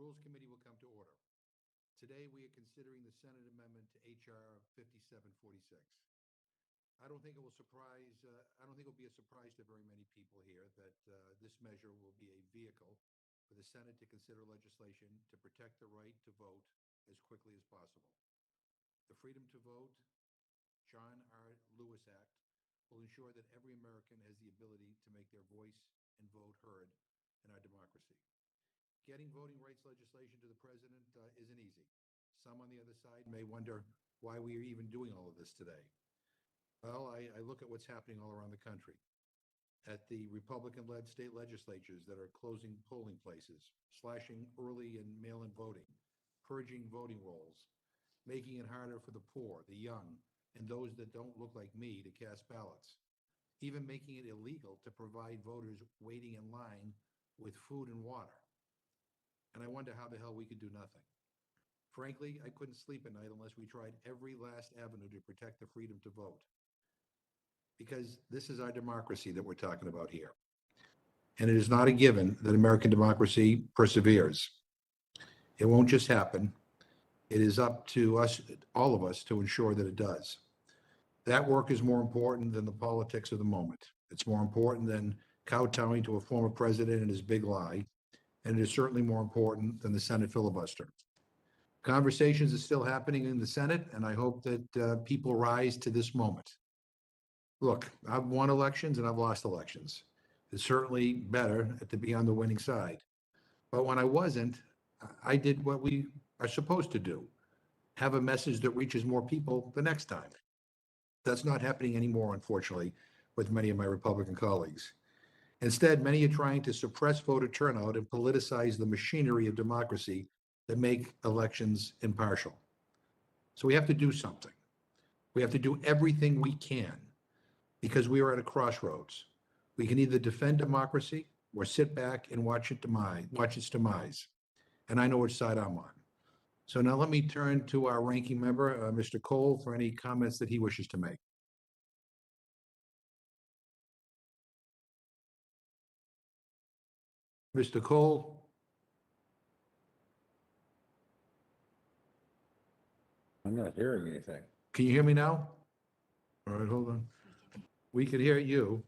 Rules Committee will come to order. Today, we are considering the Senate amendment to H.R. 5746. I don't think it will be a surprise to very many people here that this measure will be a vehicle for the Senate to consider legislation to protect the right to vote as quickly as possible. The Freedom to Vote, John R. Lewis Act, will ensure that every American has the ability to make their voice and vote heard in our democracy. Getting voting rights legislation to the president isn't easy. Some on the other side may wonder why we are even doing all of this today. Well, I look at what's happening all around the country. At the Republican-led state legislatures that are closing polling places, slashing early and mail-in voting, purging voting rolls, making it harder for the poor, the young, and those that don't look like me to cast ballots, even making it illegal to provide voters waiting in line with food and water. And I wonder how the hell we could do nothing. Frankly, I couldn't sleep at night unless we tried every last avenue to protect the freedom to vote. Because this is our democracy that we're talking about here. And it is not a given that American democracy perseveres. It won't just happen. It is up to us, all of us, to ensure that it does. That work is more important than the politics of the moment. It's more important than kowtowing to a former president and his big lie. And it is certainly more important than the Senate filibuster. Conversations are still happening in the Senate, and I hope that people rise to this moment. Look, I've won elections and I've lost elections. It's certainly better to be on the winning side. But when I wasn't, I did what we are supposed to do, have a message that reaches more people the next time. That's not happening anymore, unfortunately, with many of my Republican colleagues. Instead, many are trying to suppress voter turnout and politicize the machinery of democracy that make elections impartial. So we have to do something. We have to do everything we can because we are at a crossroads. We can either defend democracy or sit back and watch its demise. And I know which side I'm on. So now let me turn to our ranking member, Mr. Cole, for any comments that he wishes to make. Mr. Cole? I'm not hearing anything. Can you hear me now? All right, hold on. We can hear you.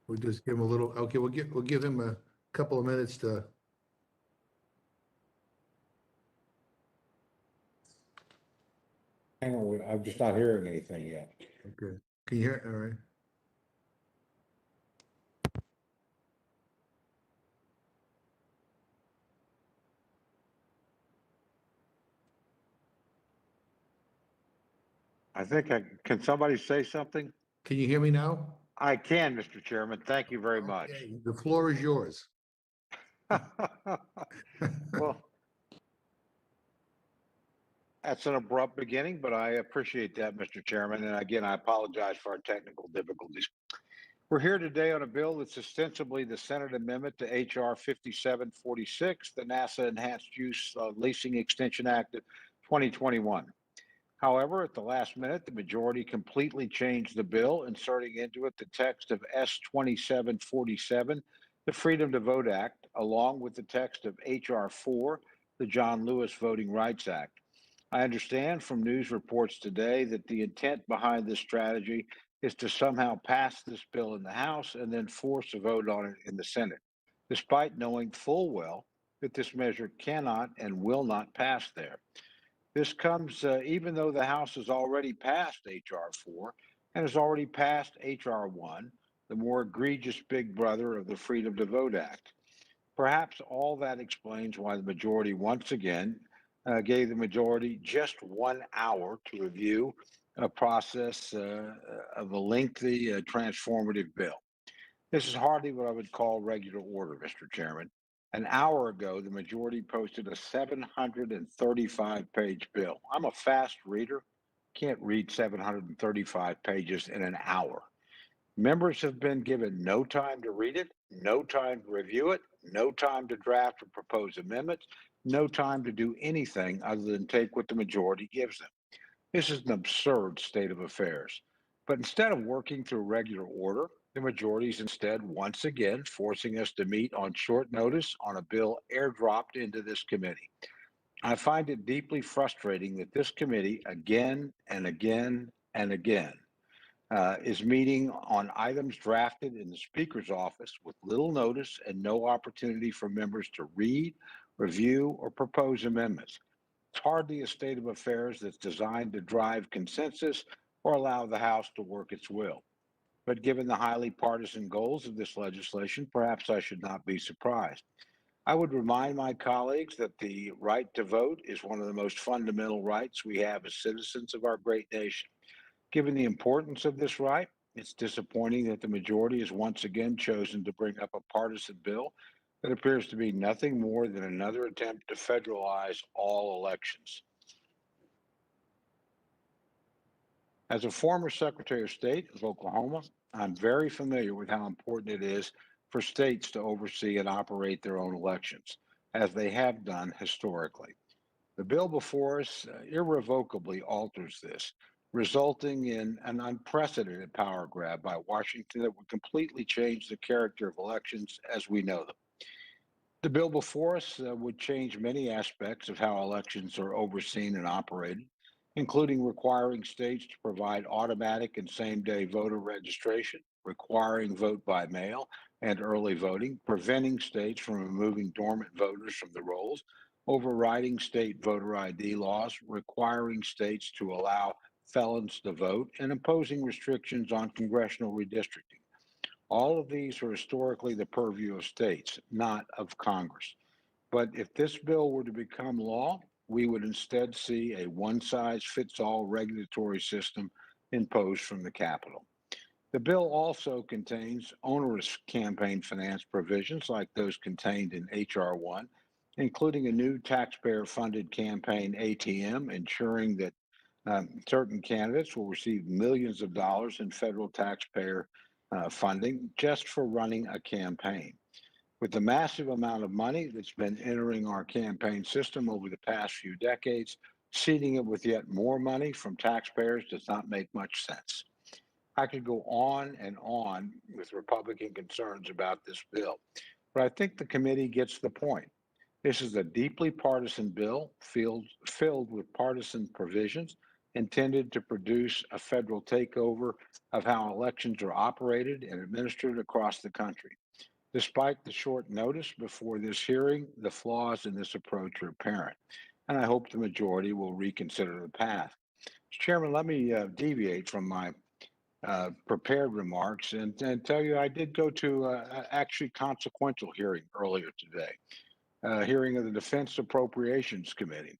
We'll just give him a little, okay, we'll give him a couple of minutes to. Hang on, I'm just not hearing anything yet. Okay. Can you hear? All right. Can somebody say something? Can you hear me now? I can, Mr. Chairman. Thank you very much. Okay, the floor is yours. Well, that's an abrupt beginning, but I appreciate that, Mr. Chairman. And again, I apologize for our technical difficulties. We're here today on a bill that's ostensibly the Senate amendment to H.R. 5746, the NASA Enhanced Use Leasing Extension Act of 2021. However, at the last minute, the majority completely changed the bill, inserting into it the text of S 2747, the Freedom to Vote Act, along with the text of H.R. 4, the John Lewis Voting Rights Act. I understand from news reports today that the intent behind this strategy is to somehow pass this bill in the House and then force a vote on it in the Senate, despite knowing full well that this measure cannot and will not pass there. This comes even though the House has already passed H.R. 4 and has already passed H.R. 1, the more egregious big brother of the Freedom to Vote Act. Perhaps all that explains why the majority once again gave the majority just 1 hour to review a process of a lengthy transformative bill. This is hardly what I would call regular order, Mr. Chairman. An hour ago, the majority posted a 735-page bill. I'm a fast reader, can't read 735 pages in an hour. Members have been given no time to read it, no time to review it, no time to draft or propose amendments, no time to do anything other than take what the majority gives them. This is an absurd state of affairs. But instead of working through regular order, the majority is instead once again forcing us to meet on short notice on a bill airdropped into this committee. I find it deeply frustrating that this committee again and again and again is meeting on items drafted in the Speaker's office with little notice and no opportunity for members to read, review, or propose amendments. It's hardly a state of affairs that's designed to drive consensus or allow the House to work its will. But given the highly partisan goals of this legislation, perhaps I should not be surprised. I would remind my colleagues that the right to vote is one of the most fundamental rights we have as citizens of our great nation. Given the importance of this right, it's disappointing that the majority has once again chosen to bring up a partisan bill that appears to be nothing more than another attempt to federalize all elections. As a former Secretary of State of Oklahoma, I'm very familiar with how important it is for states to oversee and operate their own elections, as they have done historically. The bill before us irrevocably alters this, resulting in an unprecedented power grab by Washington that would completely change the character of elections as we know them. The bill before us would change many aspects of how elections are overseen and operated, including requiring states to provide automatic and same-day voter registration, requiring vote by mail and early voting, preventing states from removing dormant voters from the rolls, overriding state voter ID laws, requiring states to allow felons to vote, and imposing restrictions on congressional redistricting. All of these are historically the purview of states, not of Congress. But if this bill were to become law, we would instead see a one-size-fits-all regulatory system imposed from the Capitol. The bill also contains onerous campaign finance provisions like those contained in H.R. 1, including a new taxpayer-funded campaign ATM, ensuring that certain candidates will receive millions of dollars in federal taxpayer funding just for running a campaign. With the massive amount of money that's been entering our campaign system over the past few decades, seeding it with yet more money from taxpayers does not make much sense. I could go on and on with Republican concerns about this bill, but I think the committee gets the point. This is a deeply partisan bill filled with partisan provisions intended to produce a federal takeover of how elections are operated and administered across the country. Despite the short notice before this hearing, the flaws in this approach are apparent, and I hope the majority will reconsider the path. Mr. Chairman, let me deviate from my prepared remarks and tell you I did go to actually consequential hearing earlier today, hearing of the Defense Appropriations Committee.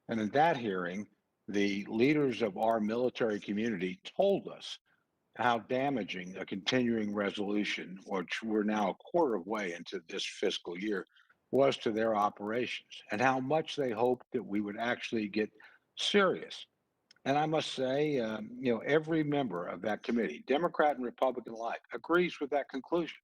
And in that hearing, the leaders of our military community told us how damaging a continuing resolution, which we're now a quarter of way into this fiscal year, was to their operations, and how much they hoped that we would actually get serious. And I must say, every member of that committee, Democrat and Republican alike, agrees with that conclusion.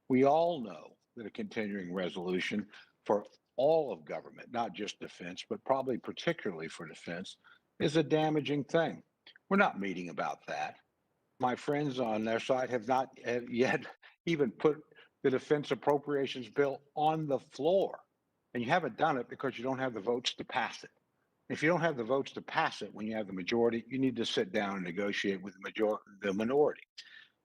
We all know that a continuing resolution for all of government, not just defense, but probably particularly for defense, is a damaging thing. We're not meeting about that. My friends on their side have not yet even put the defense appropriations bill on the floor. And you haven't done it because you don't have the votes to pass it. If you don't have the votes to pass it when you have the majority, you need to sit down and negotiate with the minority.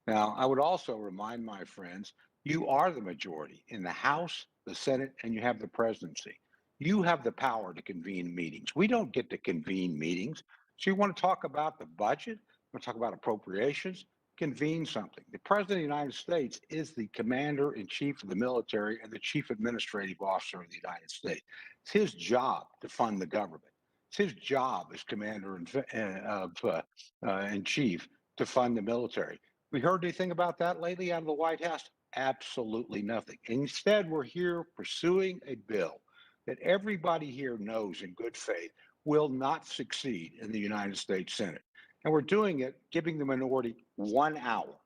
Now, I would also remind my friends, you are the majority in the House, the Senate, and you have the presidency. You have the power to convene meetings. We don't get to convene meetings. So you want to talk about the budget? You want to talk about appropriations? Convene something. The President of the United States is the commander-in-chief of the military and the chief administrative officer of the United States. It's his job to fund the government. It's his job as commander-in-chief to fund the military. We heard anything about that lately out of the White House? Absolutely nothing. Instead, we're here pursuing a bill that everybody here knows in good faith will not succeed in the United States Senate. And we're doing it, giving the minority 1 hour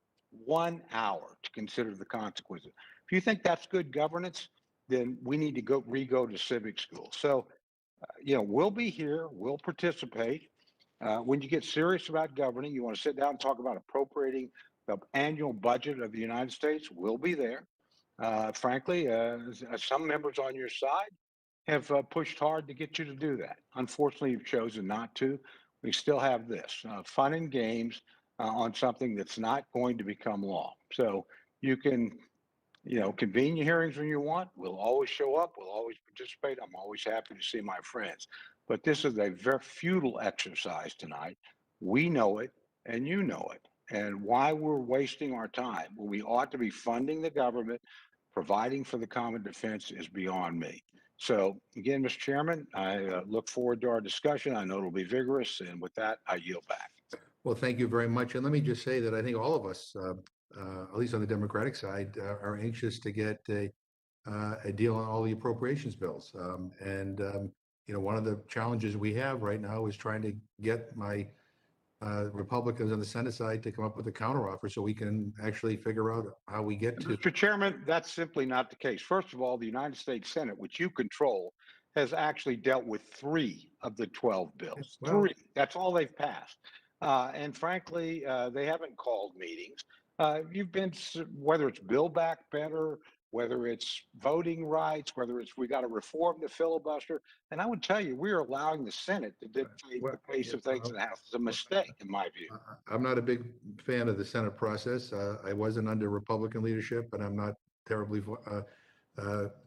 to consider the consequences. If you think that's good governance, then we need to go to civic school. So, we'll be here, we'll participate. When you get serious about governing, you want to sit down and talk about appropriating the annual budget of the United States. We'll be there. Frankly, some members on your side have pushed hard to get you to do that. Unfortunately, you've chosen not to. We still have this fun and games on something that's not going to become law. So you can, convene your hearings when you want. We'll always show up. We'll always participate. I'm always happy to see my friends. But this is a very futile exercise tonight. We know it, and you know it. And why we're wasting our time when we ought to be funding the government, providing for the common defense is beyond me. So again, Mr. Chairman, I look forward to our discussion. I know it'll be vigorous. And with that, I yield back. Well, thank you very much. And let me just say that I think all of us, at least on the Democratic side, are anxious to get a deal on all the appropriations bills. One of the challenges we have right now is trying to get my Republicans on the Senate side to come up with a counteroffer so we can actually figure out how we get to. Mr. Chairman, that's simply not the case. First of all, the United States Senate, which you control, has actually dealt with 3 of the 12 bills. Well, 3. That's all they've passed. And frankly, they haven't called meetings. You've been, whether it's Build Back Better, whether it's voting rights, whether it's we got to reform the filibuster. And I would tell you, we're allowing the Senate to dictate the pace of things in the House. It's a mistake, in my view. I'm not a big fan of the Senate process. I wasn't under Republican leadership, but I'm not terribly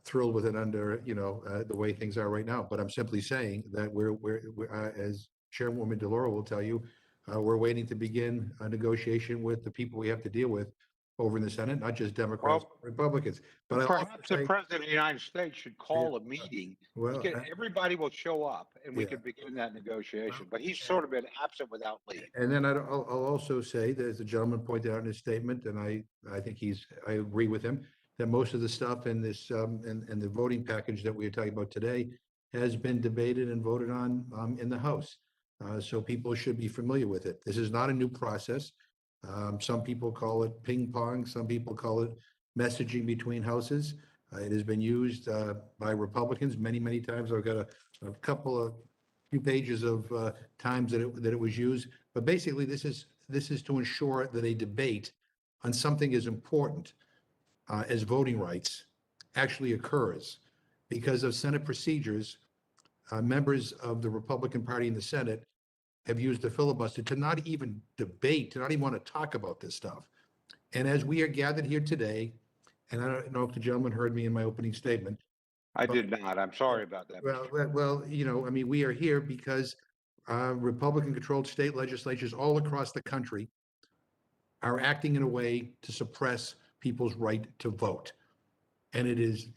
thrilled with it under, the way things are right now. But I'm simply saying that we're as Chairwoman DeLauro will tell you, we're waiting to begin a negotiation with the people we have to deal with over in the Senate, not just Democrats, Republicans. But perhaps the President of the United States should call a meeting. Well, everybody will show up and we can begin that negotiation. But he's sort of been absent without leave. And then I'll also say that, as the gentleman pointed out in his statement, and I think I agree with him, that most of the stuff in this in the voting package that we are talking about today has been debated and voted on in the House. So people should be familiar with it. This is not a new process. Some people call it ping pong. Some people call it messaging between houses. It has been used by Republicans many, many times. I've got a few pages of times that it was used. But basically, this is to ensure that a debate on something as important as voting rights actually occurs. Because of Senate procedures, members of the Republican Party in the Senate have used the filibuster to not even debate, to not even want to talk about this stuff. And as we are gathered here today, and I don't know if the gentleman heard me in my opening statement. I did not. I'm sorry about that. Well, we are here because Republican-controlled state legislatures all across the country are acting in a way to suppress people's right to vote. And it is,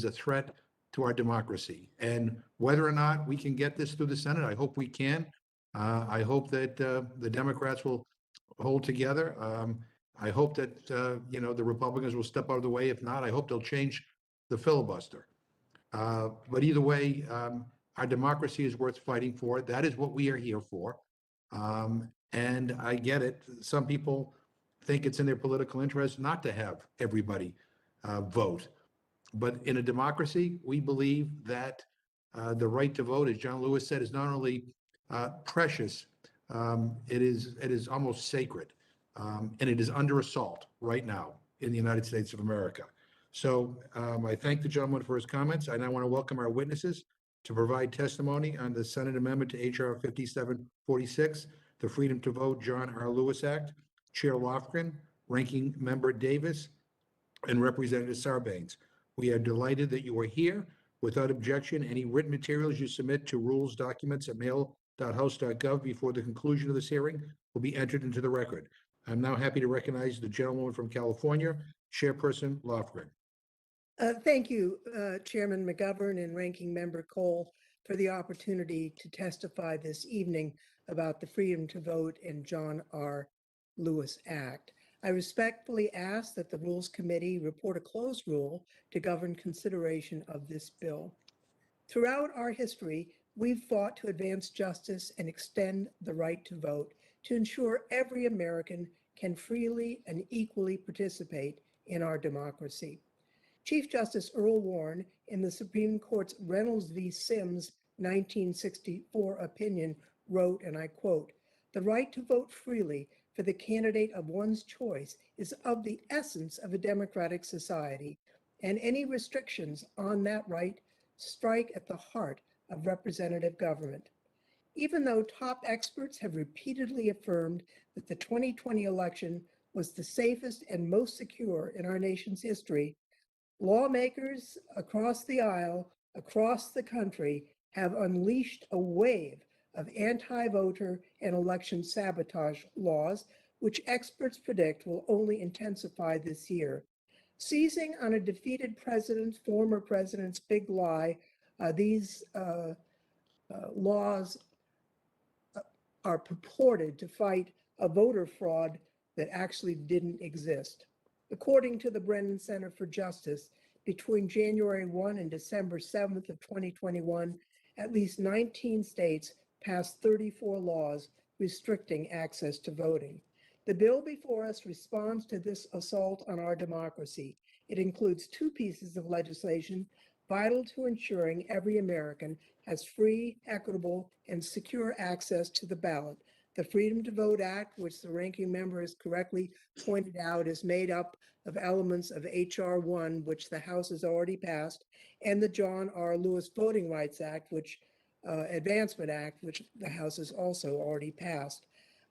a threat to our democracy. And whether or not we can get this through the Senate, I hope we can. I hope that the Democrats will hold together. I hope that, the Republicans will step out of the way. If not, I hope they'll change the filibuster. But either way, our democracy is worth fighting for. That is what we are here for. And I get it. Some people think it's in their political interest not to have everybody vote. But in a democracy, we believe that the right to vote, as John Lewis said, is not only precious, it is almost sacred, and it is under assault right now in the United States of America. So I thank the gentleman for his comments. I now want to welcome our witnesses to provide testimony on the Senate amendment to H.R. 5746, the Freedom to Vote John R. Lewis Act. Chair Lofgren, Ranking Member Davis, and Representative Sarbanes. We are delighted that you are here. Without objection, any written materials you submit to rules documents at mail.house.gov before the conclusion of this hearing will be entered into the record. I'm now happy to recognize the gentlewoman from California, Chairperson Lofgren. Thank you, Chairman McGovern and Ranking Member Cole, for the opportunity to testify this evening about the Freedom to Vote and John R. Lewis Act. I respectfully ask that the Rules Committee report a closed rule to govern consideration of this bill. Throughout our history, we've fought to advance justice and extend the right to vote to ensure every American can freely and equally participate in our democracy. Chief Justice Earl Warren, in the Supreme Court's Reynolds v. Sims 1964 opinion, wrote, and I quote, "The right to vote freely for the candidate of one's choice is of the essence of a democratic society, and any restrictions on that right strike at the heart of representative government." Even though top experts have repeatedly affirmed that the 2020 election was the safest and most secure in our nation's history, lawmakers across the aisle, across the country, have unleashed a wave of anti-voter and election sabotage laws, which experts predict will only intensify this year. Seizing on a defeated former president's big lie, these laws are purported to fight a voter fraud that actually didn't exist. According to the Brennan Center for Justice, between January 1 and December 7th of 2021, at least 19 states passed 34 laws restricting access to voting. The bill before us responds to this assault on our democracy. It includes two pieces of legislation vital to ensuring every American has free, equitable, and secure access to the ballot. The Freedom to Vote Act, which the ranking member has correctly pointed out is made up of elements of H.R. 1, which the House has already passed, and the John R. Lewis Voting Rights Act, Advancement Act, which the House has also already passed.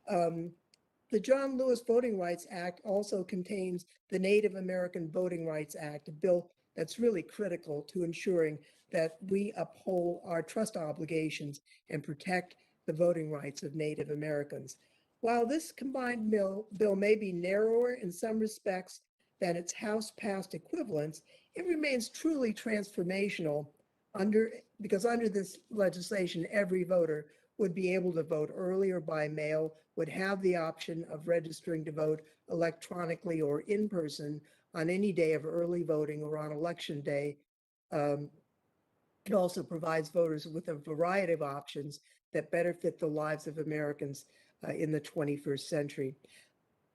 The John Lewis Voting Rights Act also contains the Native American Voting Rights Act, a bill that's really critical to ensuring that we uphold our trust obligations and protect the voting rights of Native Americans. While this combined bill may be narrower in some respects than its House-passed equivalents, it remains truly transformational because under this legislation, every voter would be able to vote early or by mail, would have the option of registering to vote electronically or in person on any day of early voting or on election day. It also provides voters with a variety of options that better fit the lives of Americans in the 21st century.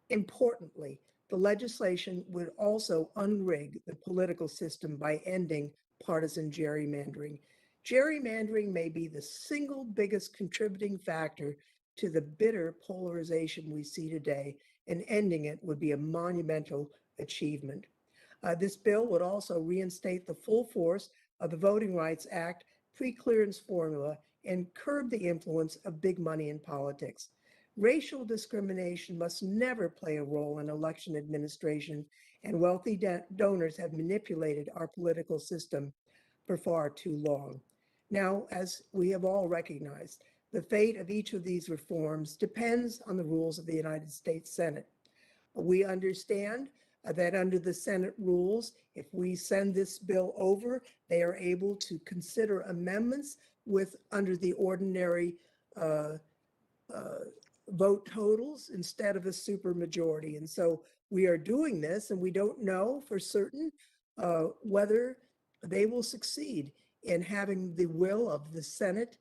Importantly, the legislation would also unrig the political system by ending partisan gerrymandering. Gerrymandering may be the single biggest contributing factor to the bitter polarization we see today, and ending it would be a monumental achievement. This bill would also reinstate the full force of the Voting Rights Act pre-clearance formula and curb the influence of big money in politics. Racial discrimination must never play a role in election administration, and wealthy donors have manipulated our political system for far too long. Now, as we have all recognized, the fate of each of these reforms depends on the rules of the United States Senate. We understand that under the Senate rules, if we send this bill over, they are able to consider amendments under the ordinary vote totals instead of a supermajority. And so we are doing this, and we don't know for certain whether they will succeed in having the will of the Senate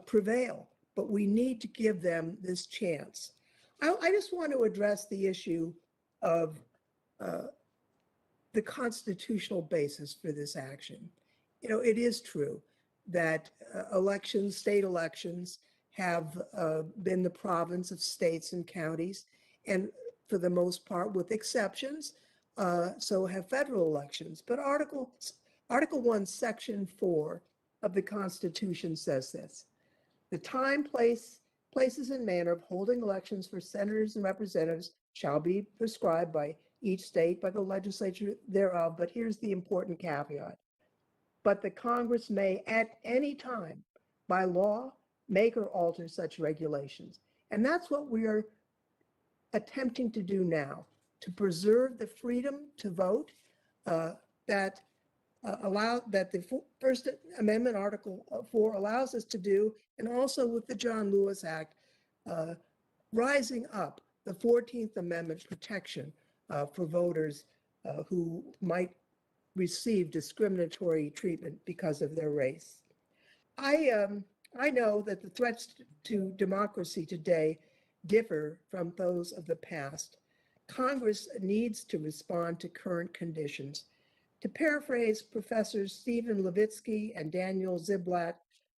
prevail. But we need to give them this chance. I just want to address the issue of the constitutional basis for this action. You know, it is true that state elections have been the province of states and counties, and for the most part, with exceptions, so have federal elections. But Article 1, Section 4 of the Constitution says this: the time, places, and manner of holding elections for senators and representatives shall be prescribed by each state by the legislature thereof. But here's the important caveat: but the Congress may at any time, by law, make or alter such regulations. And that's what we are attempting to do now, to preserve the freedom to vote that the First Amendment, Article 4, allows us to do, and also with the John Lewis Act, rising up the 14th Amendment protection for voters who might receive discriminatory treatment because of their race. I know that the threats to democracy today differ from those of the past. Congress needs to respond to current conditions. To paraphrase Professors Stephen Levitsky and Daniel Ziblatt,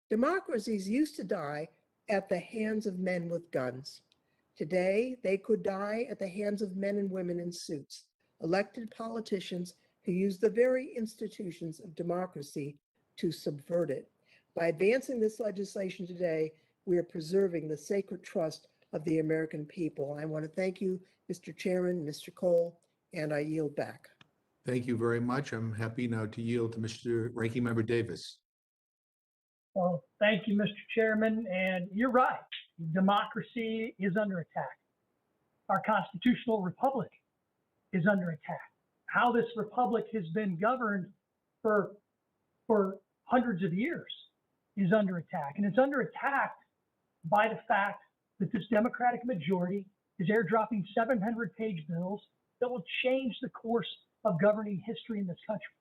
Democracies used to die at the hands of men with guns. Today, they could die at the hands of men and women in suits, elected politicians who use the very institutions of democracy to subvert it. By advancing this legislation today, we are preserving the sacred trust of the American people. I want to thank you, Mr. Chairman, Mr. Cole, and I yield back. Thank you very much. I'm happy now to yield to Mr. Ranking Member Davis. Well, thank you, Mr. Chairman. And you're right. Democracy is under attack. Our constitutional republic is under attack. How this republic has been governed for hundreds of years is under attack. And it's under attack by the fact that this Democratic majority is airdropping 700-page bills that will change the course of governing history in this country.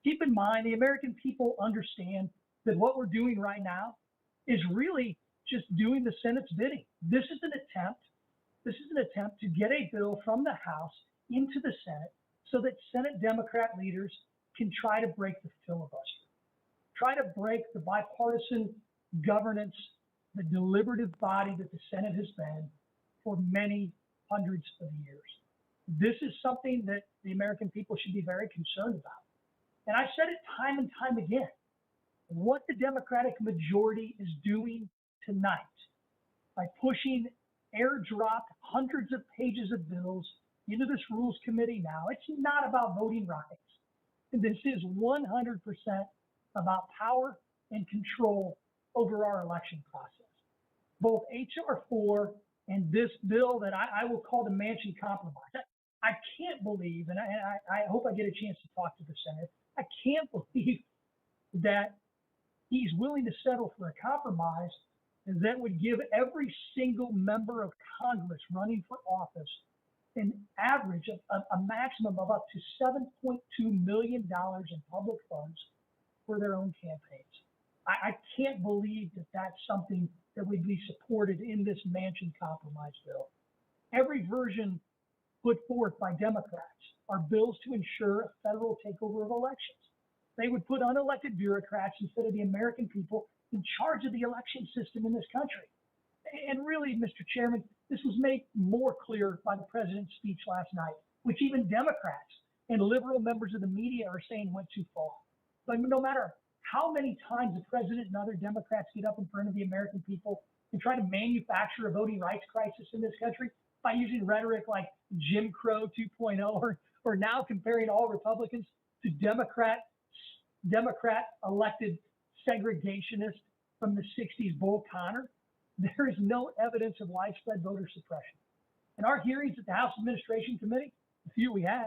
Keep in mind, the American people understand that what we're doing right now is really just doing the Senate's bidding. This is an attempt to get a bill from the House into the Senate so that Senate Democrat leaders can try to break the filibuster, try to break the bipartisan governance, the deliberative body that the Senate has been for many hundreds of years. This is something that the American people should be very concerned about. And I've said it time and time again. What the Democratic majority is doing tonight by pushing airdropped hundreds of pages of bills into this Rules Committee now, it's not about voting rights. This is 100% about power and control over our election process. Both H.R. 4 and this bill that I will call the Manchin Compromise. I can't believe, and I hope I get a chance to talk to the Senator, I can't believe that he's willing to settle for a compromise that would give every single member of Congress running for office an average of a maximum of up to $7.2 million in public funds for their own campaigns. I can't believe that that's something that would be supported in this Manchin Compromise bill. Every version put forth by Democrats are bills to ensure a federal takeover of elections. They would put unelected bureaucrats instead of the American people in charge of the election system in this country. And really, Mr. Chairman, this was made more clear by the president's speech last night, which even Democrats and liberal members of the media are saying went too far. But no matter how many times the president and other Democrats get up in front of the American people and try to manufacture a voting rights crisis in this country by using rhetoric like Jim Crow 2.0 or now comparing all Republicans to Democrat elected segregationists from the 60s, Bull Connor, there is no evidence of widespread voter suppression. In our hearings at the House Administration Committee, the few we had,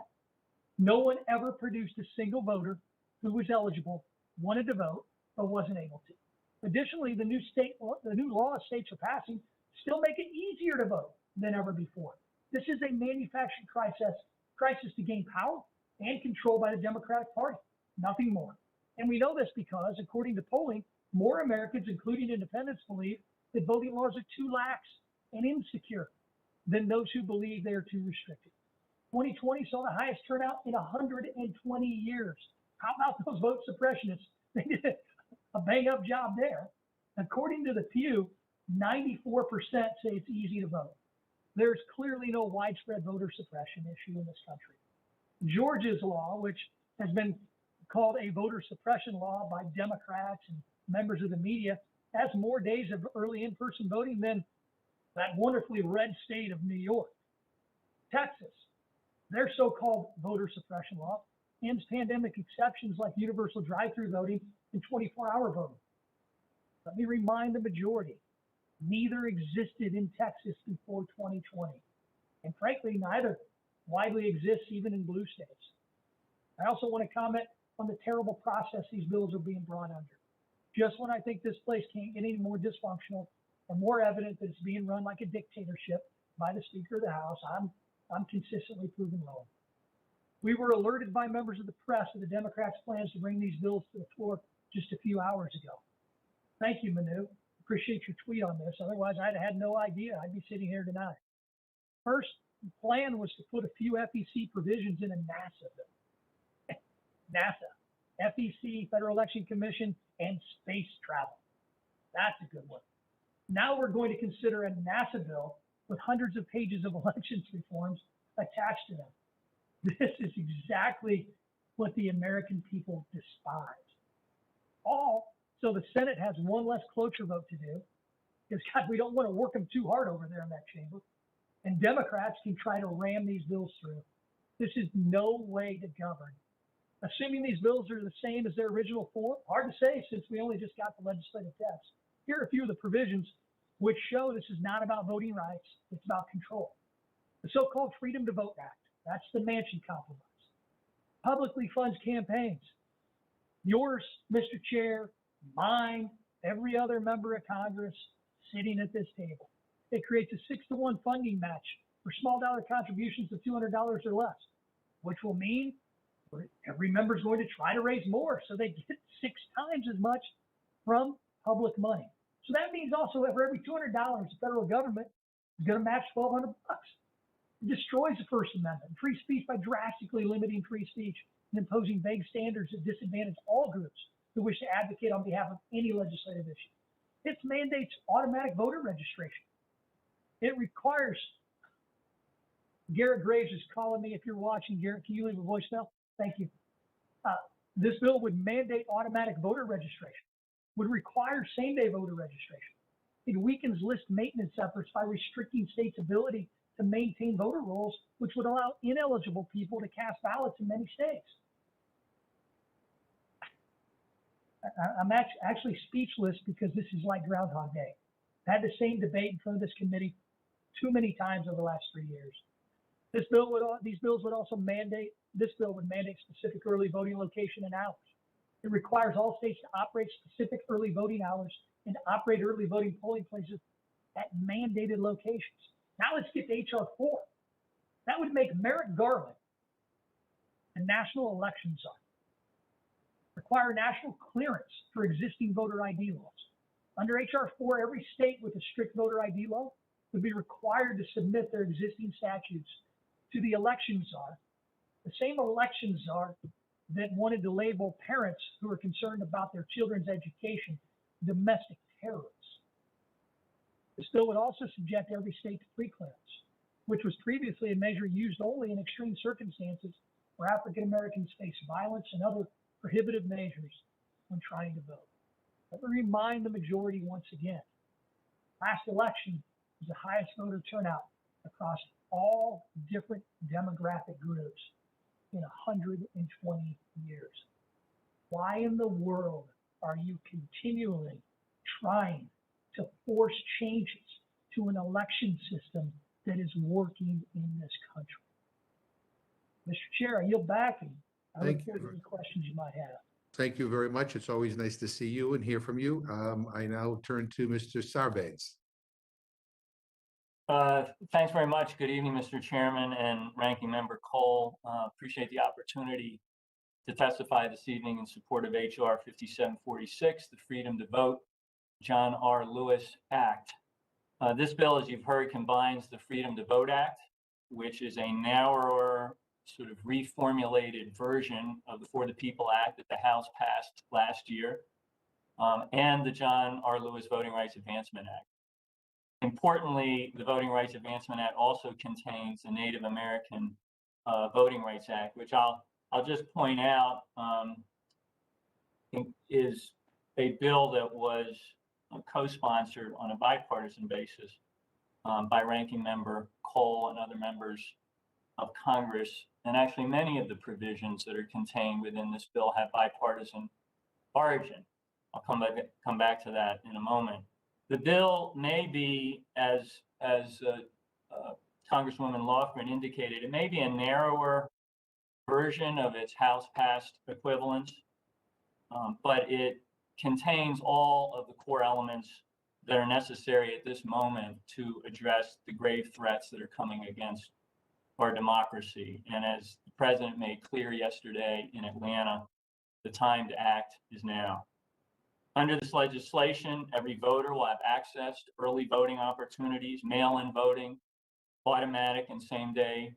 no one ever produced a single voter who was eligible, wanted to vote, but wasn't able to. Additionally, the new laws states are passing still make it easier to vote than ever before. This is a manufactured crisis to gain power and control by the Democratic Party, nothing more. And we know this because, according to polling, more Americans, including independents, believe that voting laws are too lax and insecure than those who believe they are too restrictive. 2020 saw the highest turnout in 120 years. How about those vote suppressionists? They did a bang-up job there. According to the Pew, 94% say it's easy to vote. There's clearly no widespread voter suppression issue in this country. Georgia's law, which has been called a voter suppression law by Democrats and members of the media, has more days of early in-person voting than that wonderfully red state of New York. Texas, their so-called voter suppression law ends pandemic exceptions like universal drive-through voting and 24-hour voting. Let me remind the majority, neither existed in Texas before 2020. And frankly, neither widely exists even in blue states. I also want to comment on the terrible process these bills are being brought under. Just when I think this place can't get any more dysfunctional or more evident that it's being run like a dictatorship by the Speaker of the House, I'm consistently proven wrong. We were alerted by members of the press of the Democrats' plans to bring these bills to the floor just a few hours ago. Thank you, Manu. Appreciate your tweet on this. Otherwise, I'd have had no idea I'd be sitting here tonight. First, the plan was to put a few FEC provisions in a NASA bill. NASA, FEC, Federal Election Commission, and space travel. That's a good one. Now we're going to consider a NASA bill with hundreds of pages of elections reforms attached to them. This is exactly what the American people despise. All so the Senate has one less cloture vote to do, because God, we don't want to work them too hard over there in that chamber. And Democrats can try to ram these bills through. This is no way to govern. Assuming these bills are the same as their original form, hard to say since we only just got the legislative text. Here are a few of the provisions which show this is not about voting rights, it's about control. The so-called Freedom to Vote Act, that's the Manchin Compromise. Publicly funds campaigns. Yours, Mr. Chair, mine, every other member of Congress sitting at this table. It creates a 6-to-1 funding match for small dollar contributions of $200 or less, which will mean every member is going to try to raise more so they get 6 times as much from public money. So that means also for every $200, the federal government is going to match $1,200. It destroys the First Amendment and free speech by drastically limiting free speech and imposing vague standards that disadvantage all groups who wish to advocate on behalf of any legislative issue. It mandates automatic voter registration. It requires, Garrett Graves is calling me. If you're watching, Garrett, can you leave a voicemail? Thank you. This bill would mandate automatic voter registration, would require same-day voter registration. It weakens list maintenance efforts by restricting states' ability to maintain voter rolls, which would allow ineligible people to cast ballots in many states. I'm actually speechless because this is like Groundhog Day. I had the same debate in front of this committee too many times over the last 3 years. These bills would also mandate specific early voting location and hours. It requires all states to operate specific early voting hours and to operate early voting polling places at mandated locations. Now let's get to HR 4. That would make Merrick Garland a national election czar. Require national clearance for existing voter ID laws. Under HR 4, every state with a strict voter ID law would be required to submit their existing statutes to the election czar, the same election czar that wanted to label parents who are concerned about their children's education domestic terrorists. This bill would also subject every state to preclearance, which was previously a measure used only in extreme circumstances where African Americans face violence and other prohibitive measures when trying to vote. Let me remind the majority once again, last election was the highest voter turnout across all different demographic groups in 120 years. Why in the world are you continually trying to force changes to an election system that is working in this country? Mr. Chair, I yield back and I look forward to any questions you might have. Thank you very much. It's always nice to see you and hear from you. I now turn to Mr. Sarbanes. Thanks very much. Good evening, Mr. Chairman and Ranking Member Cole. Appreciate the opportunity to testify this evening in support of HR 5746, the Freedom to Vote, John R. Lewis Act. This bill, as you've heard, combines the Freedom to Vote Act, which is a narrower, sort of reformulated version of the For the People Act that the House passed last year, and the John R. Lewis Voting Rights Advancement Act. Importantly, the Voting Rights Advancement Act also contains the Native American Voting Rights Act, which I'll just point out is a bill that was co-sponsored on a bipartisan basis by Ranking Member Cole and other members of Congress. And actually, many of the provisions that are contained within this bill have bipartisan origin. I'll come back to that in a moment. The bill may be, as Congresswoman Lofgren indicated, it may be a narrower version of its House-passed equivalents, but it contains all of the core elements that are necessary at this moment to address the grave threats that are coming against our democracy. And as the President made clear yesterday in Atlanta, the time to act is now. Under this legislation, every voter will have access to early voting opportunities, mail-in voting, automatic and same-day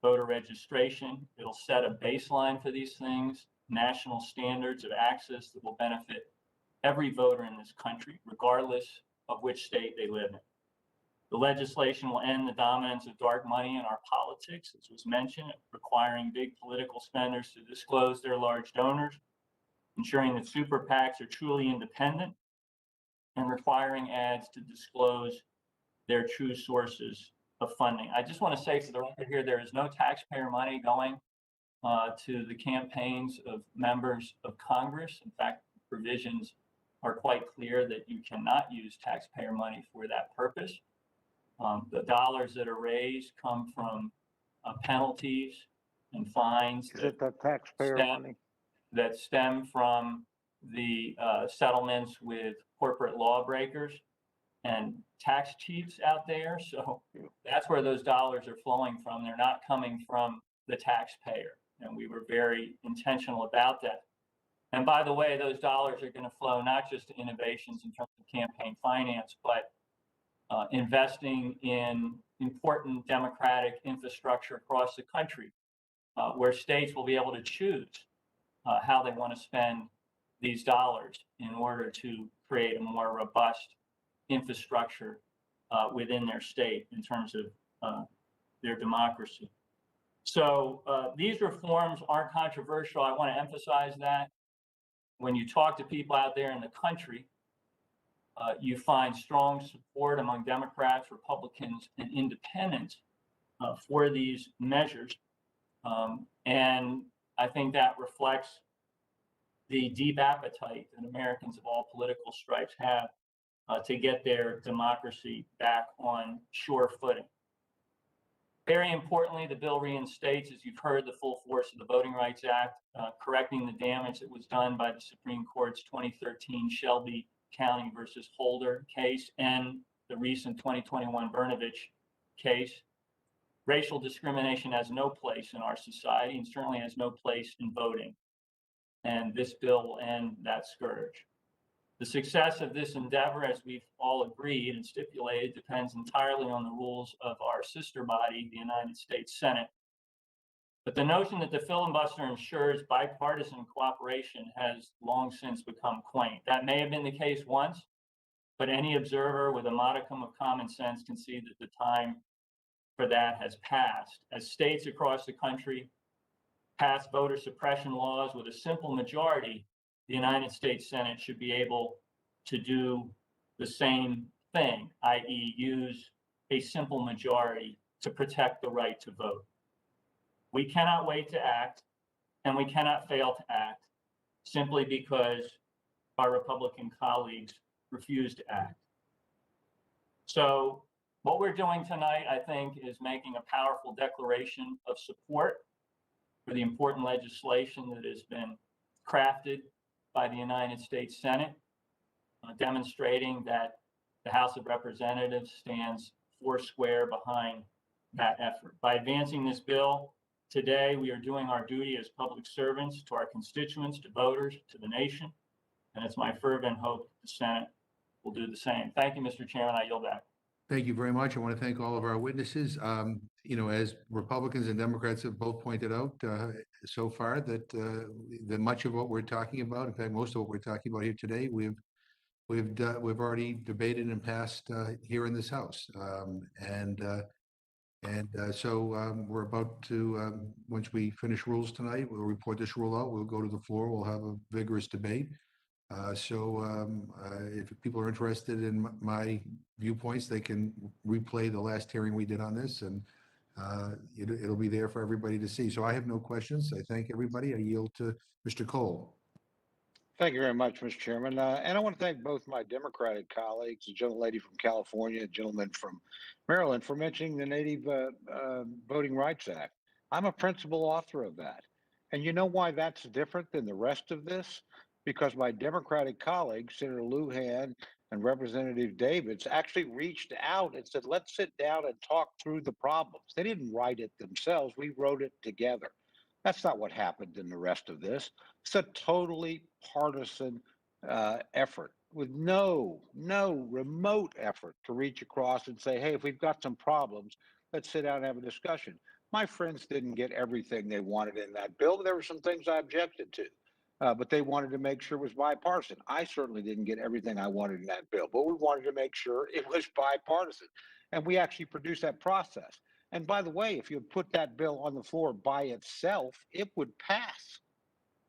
voter registration. It'll set a baseline for these things, national standards of access that will benefit every voter in this country, regardless of which state they live in. The legislation will end the dominance of dark money in our politics, as was mentioned, requiring big political spenders to disclose their large donors, ensuring that super PACs are truly independent, and requiring ads to disclose their true sources of funding. I just want to say for the record here, there is no taxpayer money going to the campaigns of members of Congress. In fact, provisions are quite clear that you cannot use taxpayer money for that purpose. The dollars that are raised come from penalties and fines. Is it the taxpayer money? That stem from the settlements with corporate lawbreakers and tax cheats out there. So that's where those dollars are flowing from. They're not coming from the taxpayer. And we were very intentional about that. And by the way, those dollars are going to flow not just to innovations in terms of campaign finance, but investing in important democratic infrastructure across the country, where states will be able to choose how they want to spend these dollars in order to create a more robust infrastructure within their state in terms of their democracy. So these reforms aren't controversial. I want to emphasize that. When you talk to people out there in the country, you find strong support among Democrats, Republicans, and independents for these measures. And I think that reflects the deep appetite that Americans of all political stripes have to get their democracy back on sure footing. Very importantly, the bill reinstates, as you've heard, the full force of the Voting Rights Act, correcting the damage that was done by the Supreme Court's 2013 Shelby County versus Holder case and the recent 2021 Brnovich case. Racial discrimination has no place in our society and certainly has no place in voting. And this bill will end that scourge. The success of this endeavor, as we've all agreed and stipulated, depends entirely on the rules of our sister body, the United States Senate. But the notion that the filibuster ensures bipartisan cooperation has long since become quaint. That may have been the case once, but any observer with a modicum of common sense can see that the time for that has passed. As states across the country pass voter suppression laws with a simple majority, the United States Senate should be able to do the same thing, i.e. use a simple majority to protect the right to vote. We cannot wait to act, and we cannot fail to act simply because our Republican colleagues refuse to act. So what we're doing tonight, I think, is making a powerful declaration of support for the important legislation that has been crafted by the United States Senate, demonstrating that the House of Representatives stands foursquare behind that effort. By advancing this bill today, we are doing our duty as public servants to our constituents, to voters, to the nation, and it's my fervent hope that the Senate will do the same. Thank you, Mr. Chairman. I yield back. Thank you very much. I want to thank all of our witnesses. As Republicans and Democrats have both pointed out so far, that much of what we're talking about, in fact, most of what we're talking about here today, we've already debated and passed here in this House. So we're about to, once we finish rules tonight, we'll report this rule out. We'll go to the floor. We'll have a vigorous debate. If people are interested in my viewpoints, they can replay the last hearing we did on this, and it'll be there for everybody to see. So I have no questions. I thank everybody. I yield to Mr. Cole. Thank you very much, Mr. Chairman. And I want to thank both my Democratic colleagues, the gentlelady from California, the gentleman from Maryland, for mentioning the Native Voting Rights Act. I'm a principal author of that. And you know why that's different than the rest of this? Because my Democratic colleagues, Senator Lujan and Representative Davids, actually reached out and said, let's sit down and talk through the problems. They didn't write it themselves. We wrote it together. That's not what happened in the rest of this. It's a totally partisan effort with no remote effort to reach across and say, hey, if we've got some problems, let's sit down and have a discussion. My friends didn't get everything they wanted in that bill, but there were some things I objected to. but they wanted to make sure it was bipartisan. I certainly didn't get everything I wanted in that bill, but we wanted to make sure it was bipartisan. And we actually produced that process. And by the way, if you put that bill on the floor by itself, it would pass.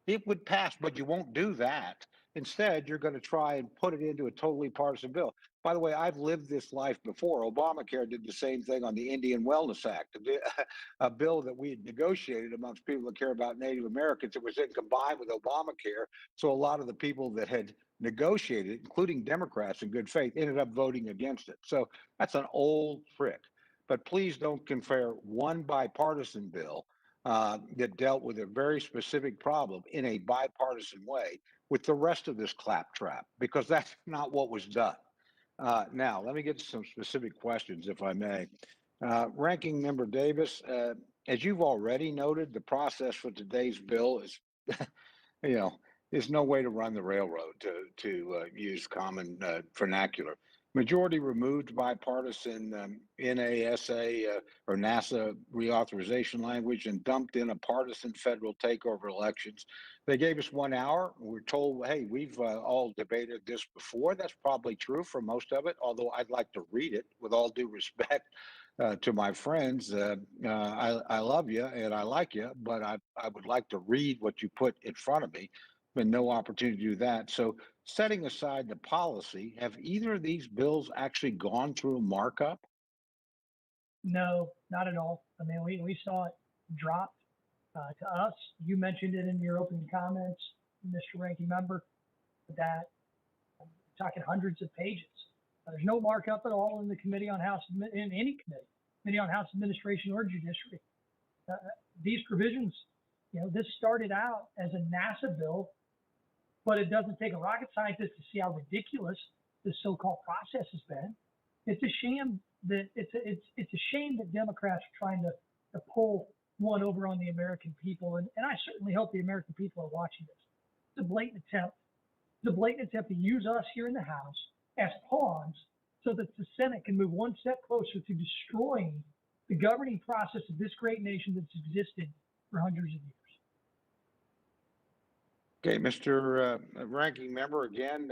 It would pass, but you won't do that. Instead, you're going to try and put it into a totally partisan bill. By the way, I've lived this life before. Obamacare did the same thing on the Indian Wellness Act, a bill that we had negotiated amongst people that care about Native Americans. It was then combined with Obamacare. So a lot of the people that had negotiated, including Democrats in good faith, ended up voting against it. So that's an old trick. But please don't compare one bipartisan bill that dealt with a very specific problem in a bipartisan way with the rest of this claptrap, because that's not what was done. Now, let me get to some specific questions, if I may. Ranking Member Davis, as you've already noted, the process for today's bill is, there's no way to run the railroad, to use common vernacular. Majority removed bipartisan NASA or NASA reauthorization language and dumped in a partisan federal takeover elections. They gave us 1 hour. We're told, hey, we've all debated this before. That's probably true for most of it, although I'd like to read it with all due respect to my friends. I love you and I like you, but I would like to read what you put in front of me. Been no opportunity to do that. So setting aside the policy, have either of these bills actually gone through markup? No, not at all. I mean, we saw it dropped to us. You mentioned it in your opening comments, Mr. Ranking Member, that talking hundreds of pages. There's no markup at all in the Committee on House, in any Committee on House Administration or Judiciary. These provisions, this started out as a NASA bill, but it doesn't take a rocket scientist to see how ridiculous this so-called process has been. It's a shame that it's a shame that Democrats are trying to pull one over on the American people, and I certainly hope the American people are watching this. It's a blatant attempt. It's a blatant attempt to use us here in the House as pawns so that the Senate can move one step closer to destroying the governing process of this great nation that's existed for hundreds of years. Okay, Mr. Ranking Member, again,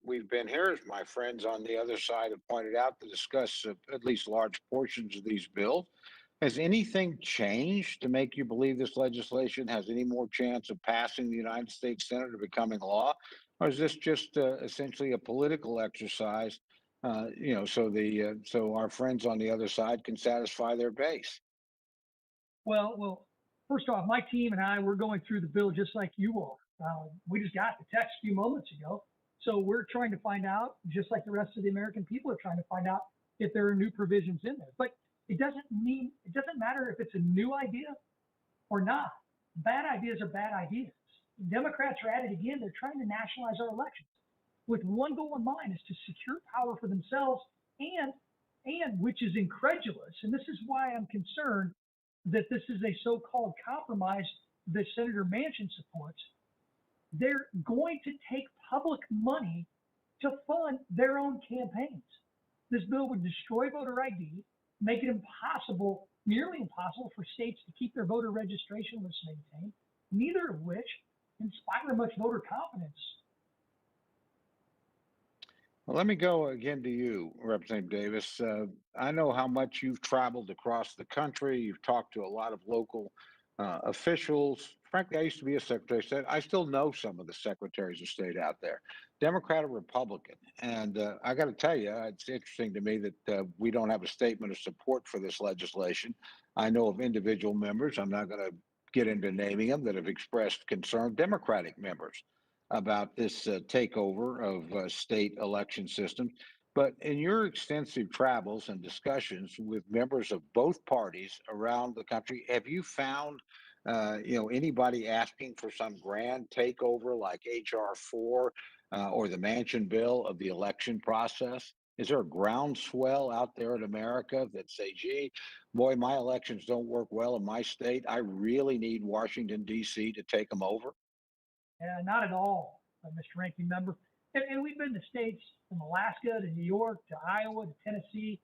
we've been here, as my friends on the other side have pointed out, to discuss at least large portions of these bills. Has anything changed to make you believe this legislation has any more chance of passing the United States Senate or becoming law? Or is this just essentially a political exercise, so our friends on the other side can satisfy their base? Well, first off, my team and I, we're going through the bill just like you are. We just got the text a few moments ago. So we're trying to find out, just like the rest of the American people are trying to find out, if there are new provisions in there. But it doesn't matter if it's a new idea or not. Bad ideas are bad ideas. Democrats are at it again. They're trying to nationalize our elections with one goal in mind, is to secure power for themselves and which is incredulous. And this is why I'm concerned that this is a so-called compromise that Senator Manchin supports. They're going to take public money to fund their own campaigns. This bill would destroy voter ID, make it impossible, nearly impossible, for states to keep their voter registration lists maintained, neither of which inspire much voter confidence. Well, let me go again to you, Representative Davis. I know how much you've traveled across the country. You've talked to a lot of local officials. Frankly, I used to be a Secretary of State. I still know some of the secretaries of state out there, Democrat or Republican. And I got to tell you, it's interesting to me that we don't have a statement of support for this legislation. I know of individual members, I'm not going to get into naming them, that have expressed concern, Democratic members, about this takeover of state election systems. But in your extensive travels and discussions with members of both parties around the country, have you found anybody asking for some grand takeover like HR 4 or the Manchin bill of the election process? Is there a groundswell out there in America that say, gee, boy, my elections don't work well in my state. I really need Washington, D.C. to take them over? Not at all, Mr. Ranking Member. And we've been to states from Alaska to New York to Iowa to Tennessee,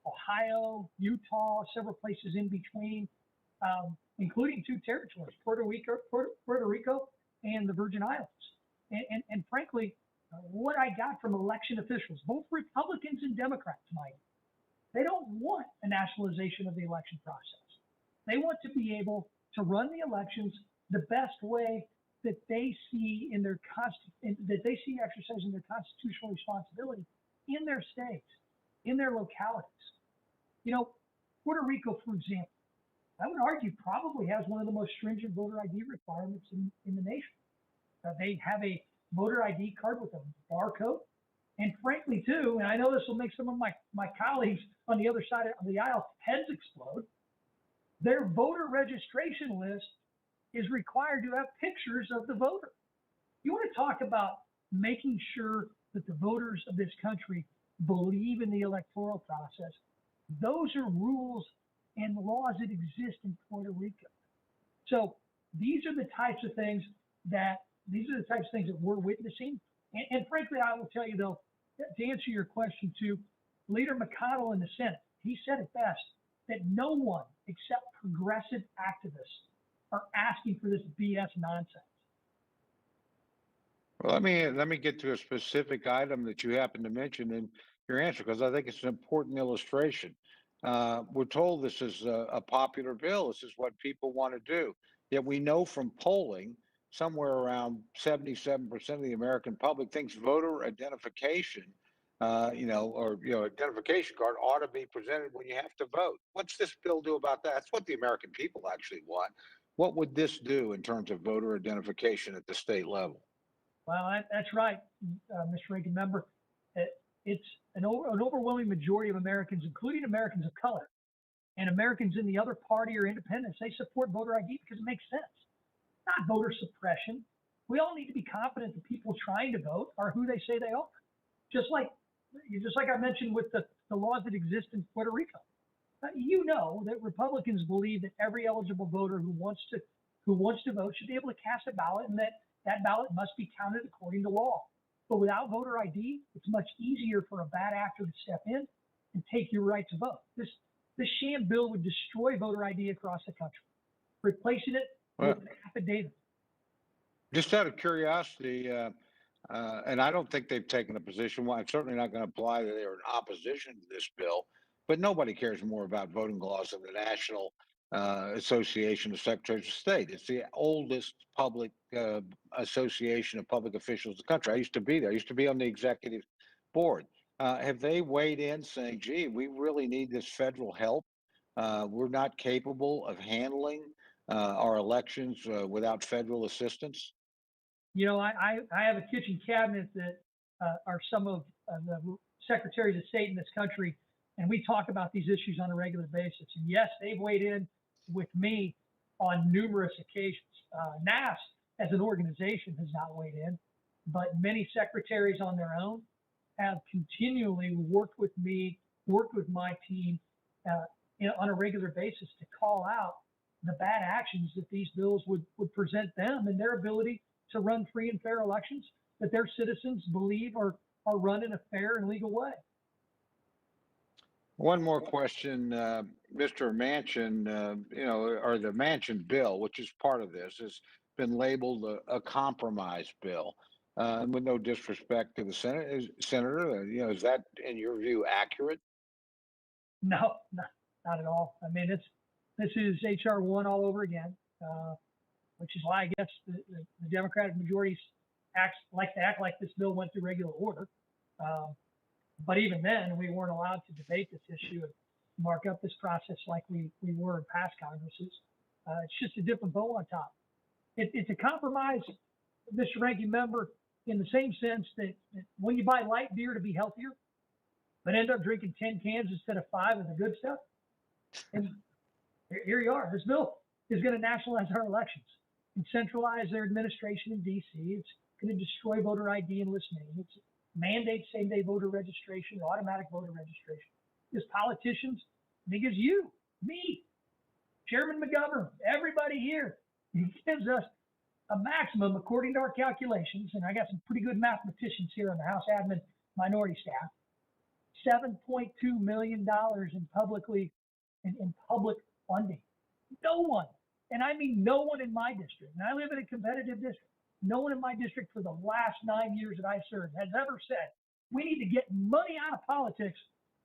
Ohio, Utah, several places in between, including 2 territories, Puerto Rico and the Virgin Islands. And frankly, what I got from election officials, both Republicans and Democrats, Mike, they don't want a nationalization of the election process. They want to be able to run the elections the best way that they see that they see exercising their constitutional responsibility in their states, in their localities. You know, Puerto Rico, for example, I would argue probably has one of the most stringent voter ID requirements in the nation. They have a voter ID card with a barcode. And frankly, too, and I know this will make some of my colleagues on the other side of the aisle heads explode, their voter registration list is required to have pictures of the voter. You want to talk about making sure that the voters of this country believe in the electoral process. Those are rules and laws that exist in Puerto Rico. So these are the types of things that we're witnessing. And frankly, I will tell you though, to answer your question to Leader McConnell in the Senate, he said it best, that no one except progressive activists are asking for this BS nonsense. Well, let me get to a specific item that you happen to mention in your answer, because I think it's an important illustration. We're told this is a popular bill. This is what people want to do. Yet we know from polling, somewhere around 77% of the American public thinks voter identification, identification card ought to be presented when you have to vote. What's this bill do about that? That's what the American people actually want. What would this do in terms of voter identification at the state level? Well, that's right, Mr. Ranking Member. It's an overwhelming majority of Americans, including Americans of color, and Americans in the other party or independents, they support voter ID because it makes sense. Not voter suppression. We all need to be confident the people trying to vote are who they say they are. Just like I mentioned with the laws that exist in Puerto Rico. You know that Republicans believe that every eligible voter who wants to vote should be able to cast a ballot, and that ballot must be counted according to law. But without voter ID, it's much easier for a bad actor to step in and take your right to vote. This sham bill would destroy voter ID across the country, replacing it with an affidavit. Just out of curiosity, and I don't think they've taken a position. Well, I'm certainly not going to imply that they're in opposition to this bill, but nobody cares more about voting laws than the National Association of Secretaries of State. It's the oldest public association of public officials in the country. I used to be there. I used to be on the executive board. Have they weighed in saying, gee, we really need this federal help? We're not capable of handling our elections without federal assistance? You know, I have a kitchen cabinet that are some of the secretaries of state in this country, and we talk about these issues on a regular basis. And yes, they've weighed in with me on numerous occasions. NAS as an organization has not weighed in, but many secretaries on their own have continually worked with me, worked with my team on a regular basis to call out the bad actions that these bills would present them and their ability to run free and fair elections that their citizens believe are run in a fair and legal way. One more question, Mr. Manchin, or the Manchin bill, which is part of this, has been labeled a compromise bill. With no disrespect to the senator, is that, in your view, accurate? No, not at all. I mean, this is HR 1 all over again, which is why I guess the Democratic majorities act like this bill went through regular order. But even then, we weren't allowed to debate this issue and mark up this process like we were in past Congresses. It's just a different bow on top. It's a compromise, Mr. Ranking Member, in the same sense that when you buy light beer to be healthier, but end up drinking 10 cans instead of 5 of the good stuff. And here you are. This bill is going to nationalize our elections and centralize their administration in D.C. It's going to destroy voter ID and list names. It's mandate same-day voter registration, automatic voter registration. Because politicians, and it gives you, me, Chairman McGovern, everybody here, it gives us a maximum, according to our calculations, and I got some pretty good mathematicians here on the House admin minority staff, $7.2 million in public funding. No one, and I mean no one in my district, and I live in a competitive district, no one in my district for the last 9 years that I served has ever said, we need to get money out of politics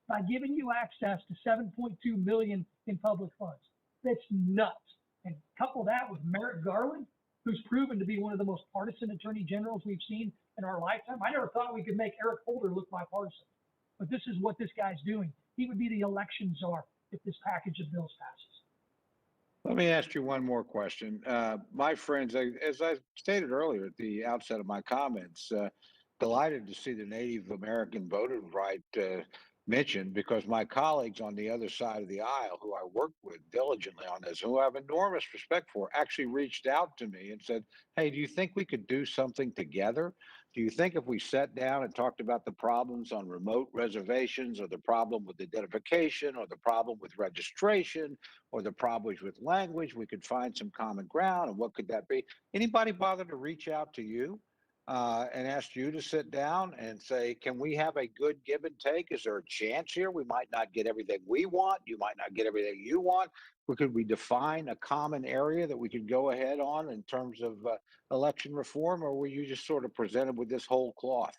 by giving you access to 7.2 million in public funds. That's nuts. And couple that with Merrick Garland, who's proven to be one of the most partisan attorney generals we've seen in our lifetime. I never thought we could make Eric Holder look bipartisan, but this is what this guy's doing. He would be the election czar if this package of bills passes. Let me ask you one more question. My friends, as I stated earlier at the outset of my comments, delighted to see the Native American voting right mentioned, because my colleagues on the other side of the aisle, who I work with diligently on this, who I have enormous respect for, actually reached out to me and said, hey, do you think we could do something together? Do you think if we sat down and talked about the problems on remote reservations, or the problem with identification, or the problem with registration, or the problems with language, we could find some common ground? And what could that be? Anybody bother to reach out to you and ask you to sit down and say, can we have a good give and take? Is there a chance here? We might not get everything we want. You might not get everything you want. Could we define a common area that we could go ahead on in terms of election reform, or were you just sort of presented with this whole cloth?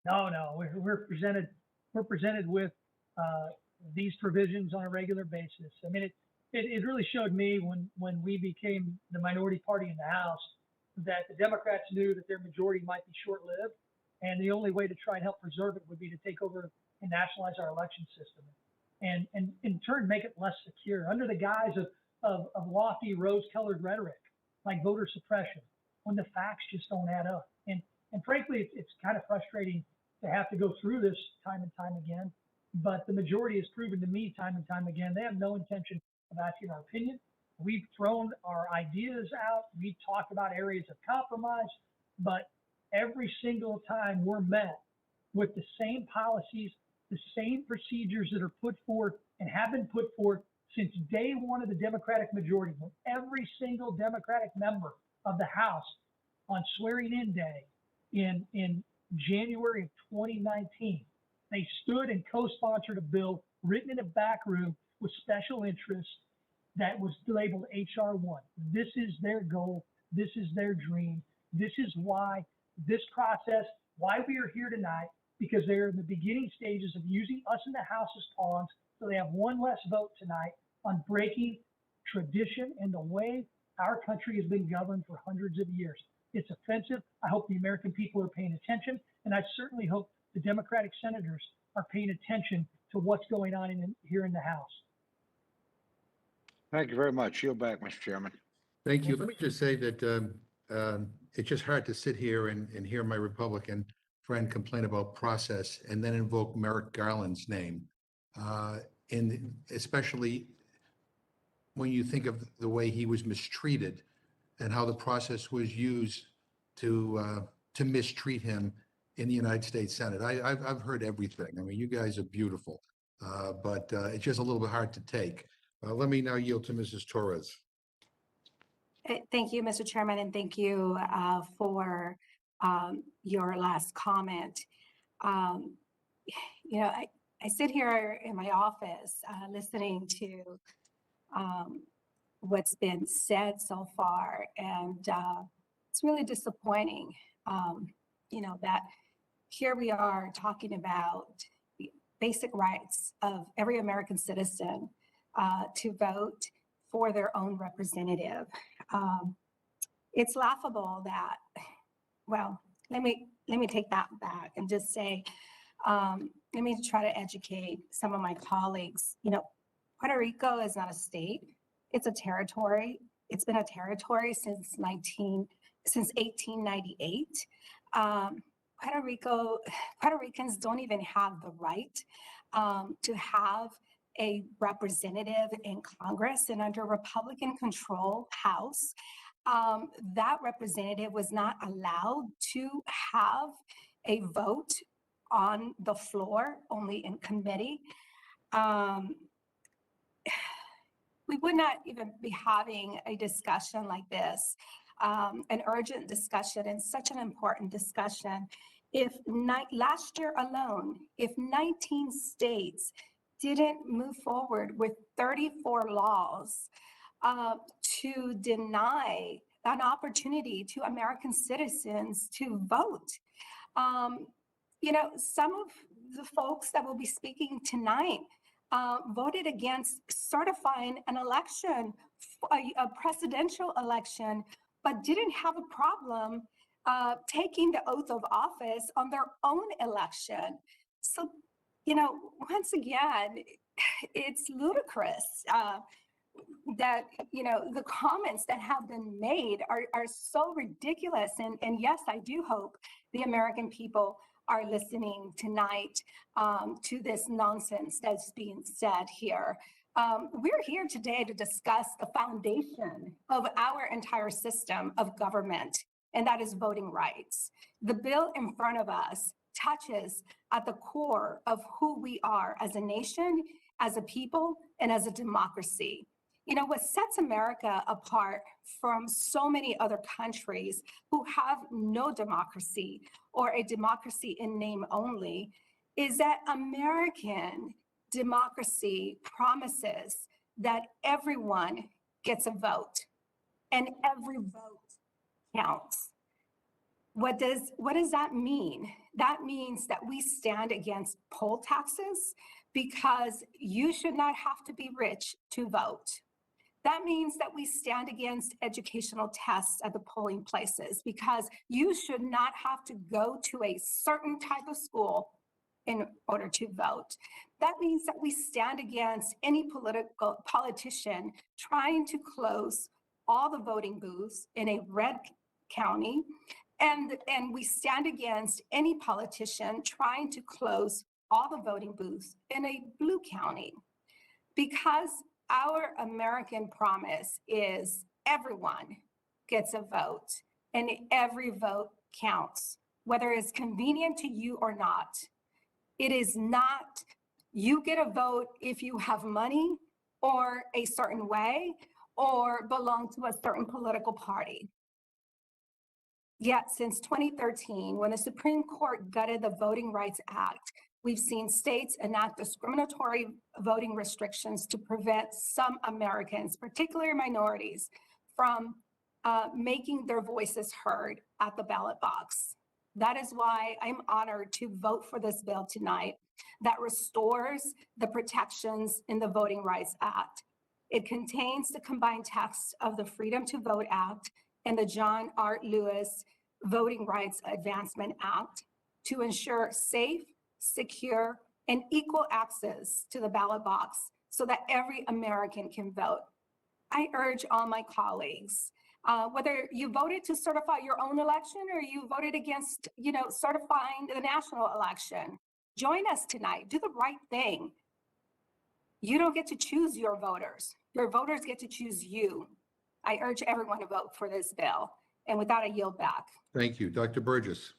No, we're presented with these provisions on a regular basis. I mean, it really showed me when we became the minority party in the House that the Democrats knew that their majority might be short-lived, and the only way to try and help preserve it would be to take over and nationalize our election system, and in turn make it less secure under the guise of lofty rose-colored rhetoric like voter suppression, when the facts just don't add up. And frankly, it's kind of frustrating to have to go through this time and time again, but the majority has proven to me time and time again they have no intention of asking our opinion. We've thrown our ideas out. We've talked about areas of compromise, but every single time we're met with the same policies, the same procedures that are put forth and have been put forth since day one of the Democratic majority, when every single Democratic member of the House on swearing-in day in January of 2019, they stood and co-sponsored a bill written in a back room with special interests that was labeled HR 1. This is their goal. This is their dream. This is why this process, why we are here tonight, because they're in the beginning stages of using us in the House as pawns, so they have one less vote tonight on breaking tradition and the way our country has been governed for hundreds of years. It's offensive. I hope the American people are paying attention, and I certainly hope the Democratic senators are paying attention to what's going on here in the House. Thank you very much. Yield back, Mr. Chairman. Thank you. Let me just say that it's just hard to sit here and hear my Republican friend complain about process and then invoke Merrick Garland's name. And especially when you think of the way he was mistreated and how the process was used to mistreat him in the United States Senate. I've heard everything. I mean, you guys are beautiful, but it's just a little bit hard to take. Let me now yield to Mrs. Torres. Thank you, Mr. Chairman, and thank you for your last comment. You know, I sit here in my office listening to what's been said so far, and it's really disappointing, you know, that here we are talking about the basic rights of every American citizen to vote for their own representative. It's laughable that, well, let me take that back and just say, let me try to educate some of my colleagues. You know, Puerto Rico is not a state, it's a territory. It's been a territory since 1898. Puerto Ricans don't even have the right to have a representative in Congress, and under Republican control House, that representative was not allowed to have a vote on the floor, only in committee. We would not even be having a discussion like this, an urgent discussion and such an important discussion, if last year alone, if 19 states didn't move forward with 34 laws to deny an opportunity to American citizens to vote. You know, some of the folks that will be speaking tonight voted against certifying an election, a presidential election, but didn't have a problem taking the oath of office on their own election. So, you know, once again, it's ludicrous that, you know, the comments that have been made are so ridiculous. And yes, I do hope the American people are listening tonight to this nonsense that's being said here. We're here today to discuss the foundation of our entire system of government, and that is voting rights. The bill in front of us touches at the core of who we are as a nation, as a people, and as a democracy. You know, what sets America apart from so many other countries who have no democracy or a democracy in name only is that American democracy promises that everyone gets a vote and every vote counts. What does that mean? That means that we stand against poll taxes because you should not have to be rich to vote. That means that we stand against educational tests at the polling places because you should not have to go to a certain type of school in order to vote. That means that we stand against any politician trying to close all the voting booths in a red county, and we stand against any politician trying to close all the voting booths in a blue county. Because our American promise is everyone gets a vote and every vote counts, whether it's convenient to you or not. It is not you get a vote if you have money or a certain way or belong to a certain political party. Yet since 2013, when the Supreme Court gutted the Voting Rights Act, we've seen states enact discriminatory voting restrictions to prevent some Americans, particularly minorities, from making their voices heard at the ballot box. That is why I'm honored to vote for this bill tonight that restores the protections in the Voting Rights Act. It contains the combined text of the Freedom to Vote Act and the John R. Lewis Voting Rights Advancement Act to ensure safe, secure, and equal access to the ballot box so that every American can vote. I urge all my colleagues, whether you voted to certify your own election or you voted against, certifying the national election, join us tonight. Do the right thing. You don't get to choose your voters. Your voters get to choose you. I urge everyone to vote for this bill. And with that, I yield back. Thank you. Dr. Burgess.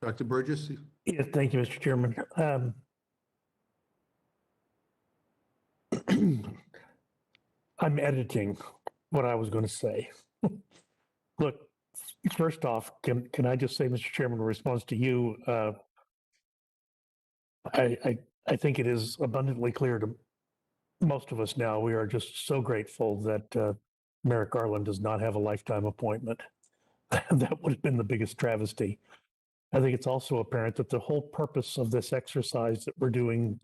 Dr. Burgess? Yes, thank you, Mr. Chairman. I'm editing what I was going to say. Look, first off, can I just say, Mr. Chairman, in response to you, I think it is abundantly clear to most of us now, we are just so grateful that Merrick Garland does not have a lifetime appointment. That would have been the biggest travesty. I think it's also apparent that the whole purpose of this exercise that we're doing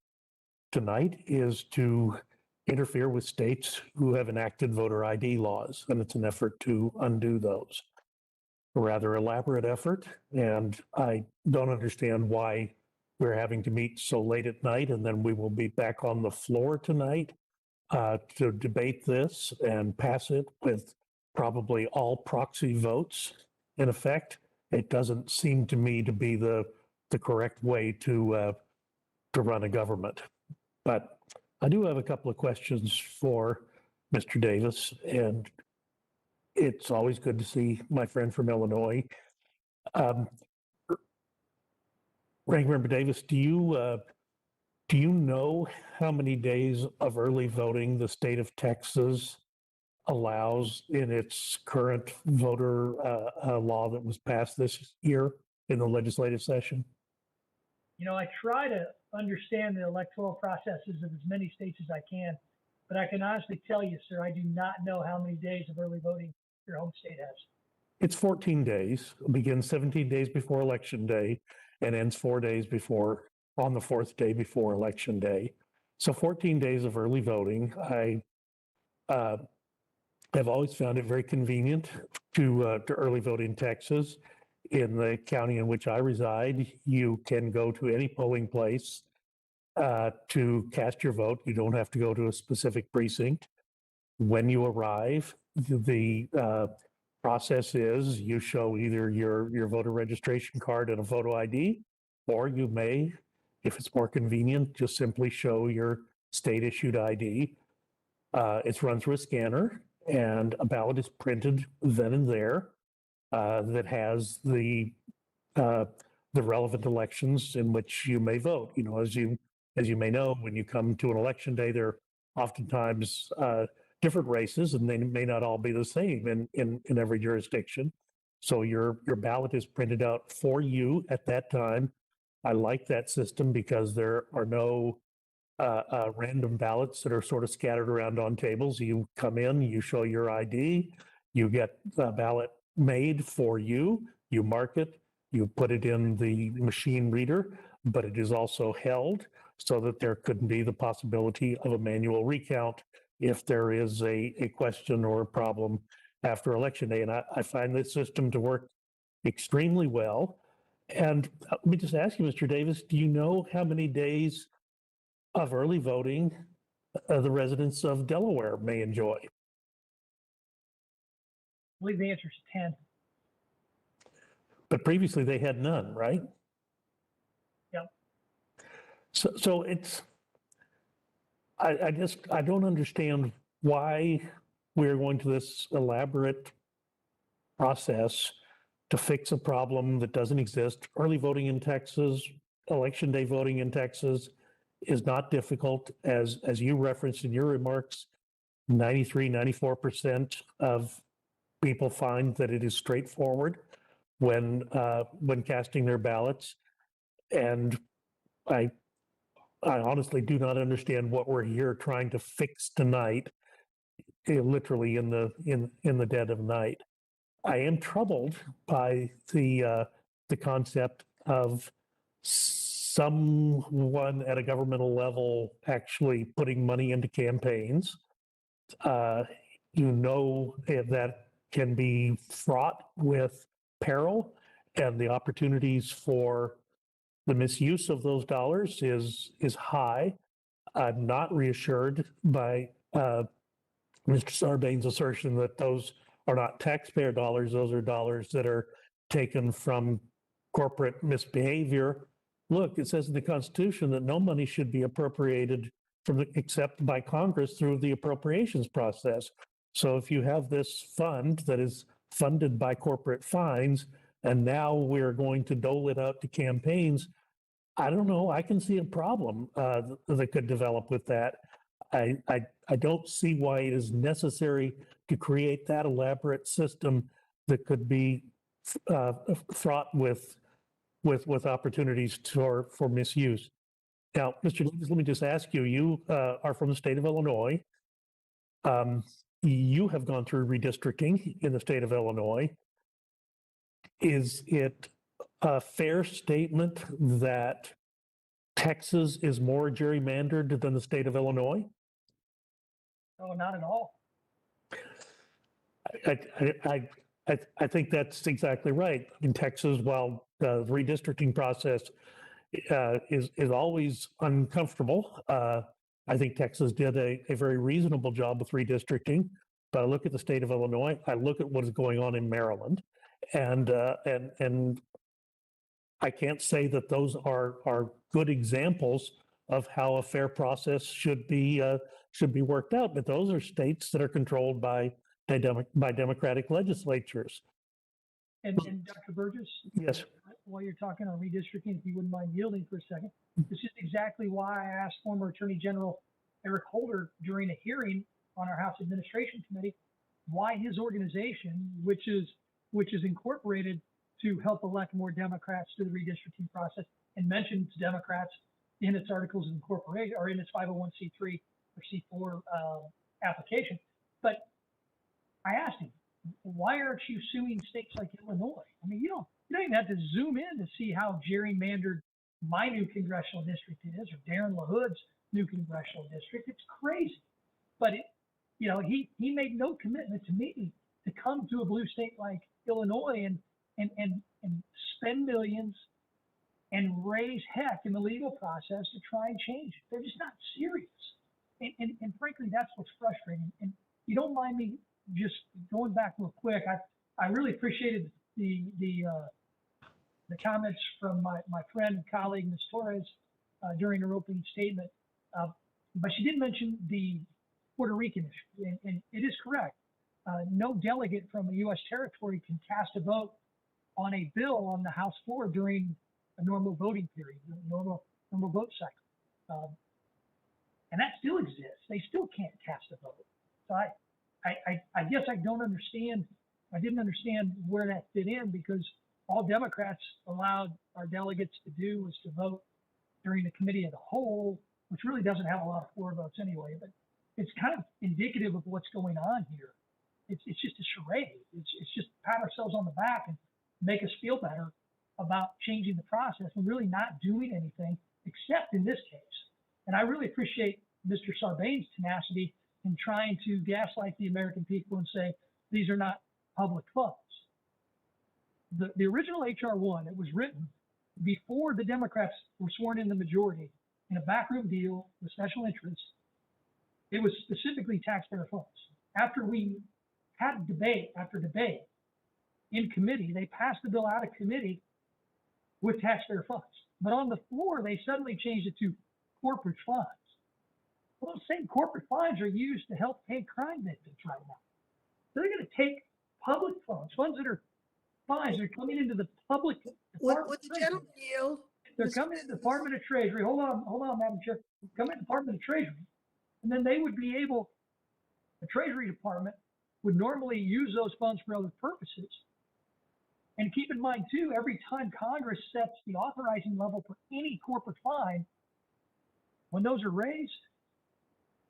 tonight is to interfere with states who have enacted voter ID laws, and it's an effort to undo those. A rather elaborate effort, and I don't understand why we're having to meet so late at night, and then we will be back on the floor tonight to debate this and pass it with probably all proxy votes in effect. It doesn't seem to me to be the correct way to run a government. But I do have a couple of questions for Mr. Davis, and it's always good to see my friend from Illinois. Ranking Member Davis, do you know how many days of early voting the state of Texas allows in its current voter law that was passed this year in the legislative session? You know, I try to understand the electoral processes of as many states as I can, but I can honestly tell you, sir, I do not know how many days of early voting your home state has. It's 14 days, begins 17 days before election day and ends 4 days before, on the fourth day before election day. So 14 days of early voting. I have always found it very convenient to early vote in Texas. In the county in which I reside, you can go to any polling place to cast your vote. You don't have to go to a specific precinct. When you arrive, the process is you show either your voter registration card and a photo ID, or you may, if it's more convenient, just simply show your state issued ID. It's run through a scanner, and a ballot is printed then and there that has the relevant elections in which you may vote. You know, as you may know, when you come to an election day, there are oftentimes different races, and they may not all be the same in every jurisdiction. So your ballot is printed out for you at that time. I like that system because there are no random ballots that are sort of scattered around on tables. You come in, you show your ID, you get a ballot made for you, you mark it, you put it in the machine reader, but it is also held so that there could be the possibility of a manual recount if there is a question or a problem after election day. And I find this system to work extremely well. And let me just ask you, Mr. Davis, do you know how many days of early voting the residents of Delaware may enjoy? I believe the answer is 10. But previously they had none, right? Yep. So it's, I don't understand why we're going to this elaborate process to fix a problem that doesn't exist. Early voting in Texas, election day voting in Texas is not difficult. As you referenced in your remarks, 94% of people find that it is straightforward when casting their ballots. And I honestly do not understand what we're here trying to fix tonight, literally in the dead of night. I am troubled by the concept of someone at a governmental level actually putting money into campaigns. You know that can be fraught with peril, and the opportunities for the misuse of those dollars is high. I'm not reassured by Mr. Sarbanes' assertion that those are not taxpayer dollars. Those are dollars that are taken from corporate misbehavior. Look, it says in the Constitution that no money should be appropriated except by Congress through the appropriations process. So if you have this fund that is funded by corporate fines, and now we're going to dole it out to campaigns, I don't know. I can see a problem that could develop with that. I don't see why it is necessary to create that elaborate system that could be fraught with opportunities for misuse. Now, Mr. Davis, let me just ask you, you are from the state of Illinois. You have gone through redistricting in the state of Illinois. Is it a fair statement that Texas is more gerrymandered than the state of Illinois? No, not at all. I think that's exactly right. In Texas, while the redistricting process is always uncomfortable, I think Texas did a very reasonable job with redistricting. But I look at the state of Illinois, I look at what is going on in Maryland, and I can't say that those are good examples of how a fair process should be worked out. But those are states that are controlled by Democratic legislatures. And Dr. Burgess? Yes. While you're talking on redistricting, if you wouldn't mind yielding for a second, this is exactly why I asked former Attorney General Eric Holder during a hearing on our House Administration Committee why his organization, which is incorporated to help elect more Democrats to the redistricting process and mentions Democrats in its articles of incorporation or in its 501c3 or C4 application. But I asked him, why aren't you suing states like Illinois? I mean, you don't even have to zoom in to see how gerrymandered my new congressional district is, or Darren LaHood's new congressional district. It's crazy. But he made no commitment to me to come to a blue state like Illinois and spend millions and raise heck in the legal process to try and change it. They're just not serious. And frankly, that's what's frustrating. And you don't mind me just going back real quick. I really appreciated the comments from my friend and colleague, Ms. Torres, during her opening statement. But she did mention the Puerto Rican issue, and it is correct. No delegate from a U.S. territory can cast a vote on a bill on the House floor during a normal voting period, normal vote cycle. And that still exists. They still can't cast a vote. So I guess I didn't understand where that fit in, because all Democrats allowed our delegates to do was to vote during the committee of the whole, which really doesn't have a lot of floor votes anyway, but it's kind of indicative of what's going on here. It's just a charade. It's just pat ourselves on the back and make us feel better about changing the process and really not doing anything except in this case. And I really appreciate Mr. Sarbanes' tenacity in trying to gaslight the American people and say, these are not public funds. The original HR 1, it was written before the Democrats were sworn in the majority in a backroom deal with special interests. It was specifically taxpayer funds. After we had debate after debate in committee, they passed the bill out of committee with taxpayer funds. But on the floor, they suddenly changed it to corporate funds. Well, those same corporate funds are used to help pay crime victims right now. So they're going to take public funds that are fines, they're coming into the public department. Would the gentleman yield? They're coming in the Department of Treasury. Hold on, Madam Chair. Come in the Department of Treasury. And then they would be able, the Treasury Department would normally use those funds for other purposes. And keep in mind too, every time Congress sets the authorizing level for any corporate fine, when those are raised,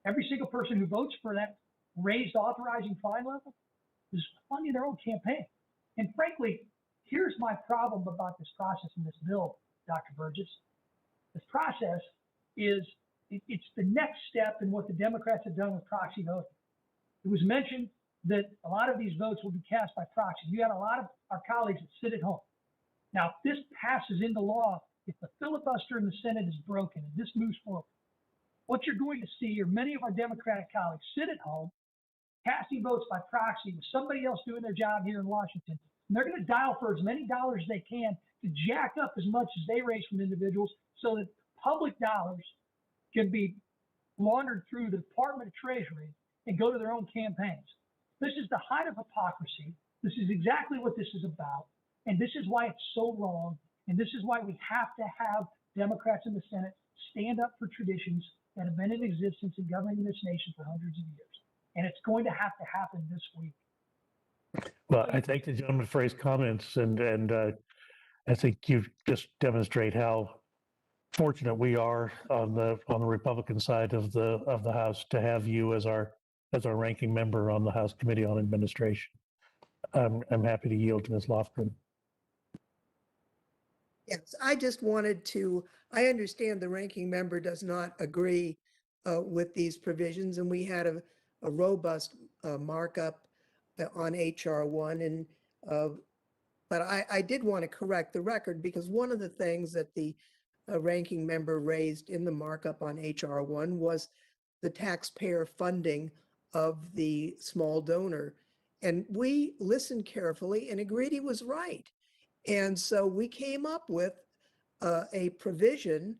every single person who votes for that raised authorizing fine level is funding their own campaign. And frankly, here's my problem about this process in this bill, Dr. Burgess. This process is, it's the next step in what the Democrats have done with proxy voting. It was mentioned that a lot of these votes will be cast by proxy. You had a lot of our colleagues that sit at home. Now, if this passes into law, if the filibuster in the Senate is broken and this moves forward, what you're going to see are many of our Democratic colleagues sit at home, casting votes by proxy with somebody else doing their job here in Washington. And they're going to dial for as many dollars as they can to jack up as much as they raise from individuals so that public dollars can be laundered through the Department of Treasury and go to their own campaigns. This is the height of hypocrisy. This is exactly what this is about. And this is why it's so wrong. And this is why we have to have Democrats in the Senate stand up for traditions that have been in existence in governing this nation for hundreds of years. And it's going to happen this week. Well, I thank the gentleman for his comments, and I think you just demonstrate how fortunate we are on the Republican side of the House to have you as our ranking member on the House Committee on Administration. I'm happy to yield to Ms. Lofgren. Yes, I just wanted to, I understand the ranking member does not agree with these provisions, and we had a robust markup on HR 1. And but I did want to correct the record, because one of the things that the ranking member raised in the markup on HR 1 was the taxpayer funding of the small donor. And we listened carefully and agreed he was right. And so we came up with a provision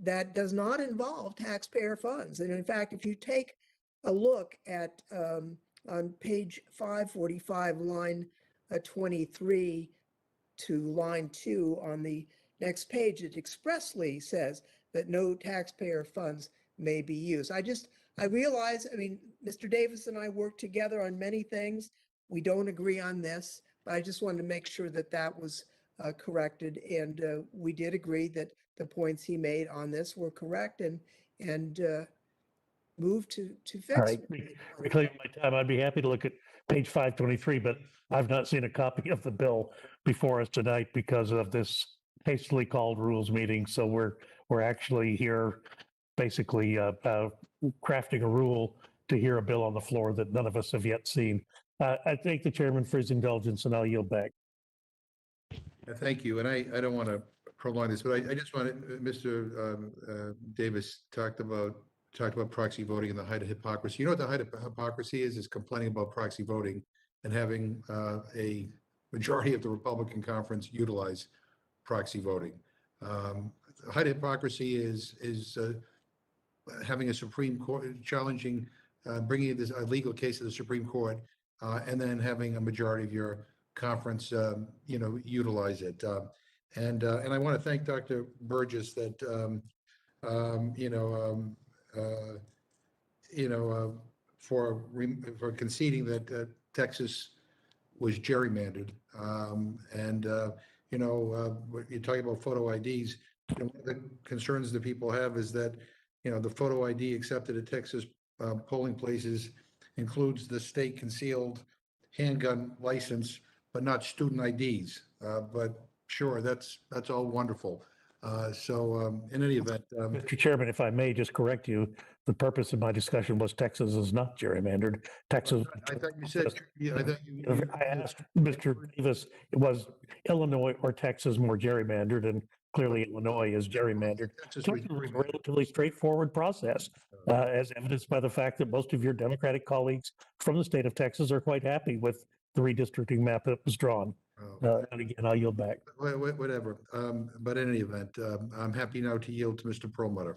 that does not involve taxpayer funds. And in fact, if you take a look at on page 545, line 23 to line 2 on the next page, it expressly says that no taxpayer funds may be used. I realize, I mean, Mr. Davis and I work together on many things. We don't agree on this, but I just wanted to make sure that that was corrected. And we did agree that the points he made on this were correct and move to fix. All right, reclaiming my time, I'd be happy to look at page 523, but I've not seen a copy of the bill before us tonight because of this hastily called rules meeting. So we're actually here basically crafting a rule to hear a bill on the floor that none of us have yet seen. I thank the chairman for his indulgence, and I'll yield back. Thank you. And I don't want to prolong this, but I just wanted, Mr. Davis talked about proxy voting and the height of hypocrisy. You know what the height of hypocrisy is complaining about proxy voting and having a majority of the Republican conference utilize proxy voting. The height of hypocrisy is having a Supreme Court challenging, bringing this a legal case to the Supreme Court, and then having a majority of your conference, utilize it. And I want to thank Dr. Burgess that, for conceding that Texas was gerrymandered. What you're talking about photo IDs, one of the concerns that people have is that, the photo ID accepted at Texas polling places includes the state concealed handgun license, but not student IDs. But sure, that's all wonderful. In any event, Mr. Chairman, if I may just correct you, the purpose of my discussion was Texas is not gerrymandered. Texas. I thought you said, I asked Mr. Davis, was Illinois or Texas more gerrymandered? And clearly Illinois is gerrymandered. Texas was a relatively straightforward process, as evidenced by the fact that most of your Democratic colleagues from the state of Texas are quite happy with the redistricting map that was drawn. And again, I'll yield back. Whatever. But in any event, I'm happy now to yield to Mr. Perlmutter.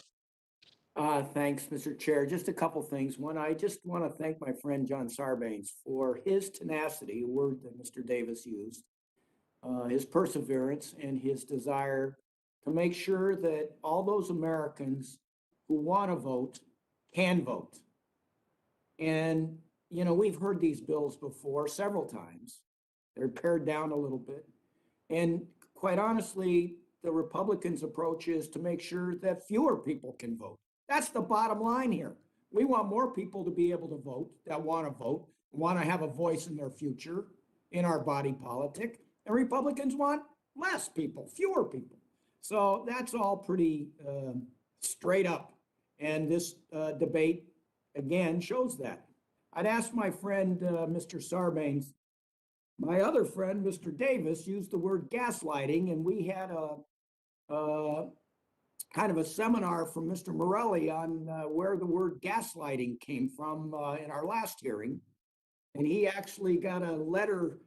Thanks, Mr. Chair. Just a couple things. One, I just want to thank my friend John Sarbanes for his tenacity, a word that Mr. Davis used, his perseverance and his desire to make sure that all those Americans who want to vote can vote. And, we've heard these bills before several times. They're pared down a little bit. And quite honestly, the Republicans' approach is to make sure that fewer people can vote. That's the bottom line here. We want more people to be able to vote, that want to have a voice in their future, in our body politic. And Republicans want less people, fewer people. So that's all pretty straight up. And this debate, again, shows that. I'd ask my friend, Mr. Sarbanes, my other friend, Mr. Davis, used the word gaslighting, and we had a kind of a seminar from Mr. Morelli on where the word gaslighting came from in our last hearing. And he actually got a letter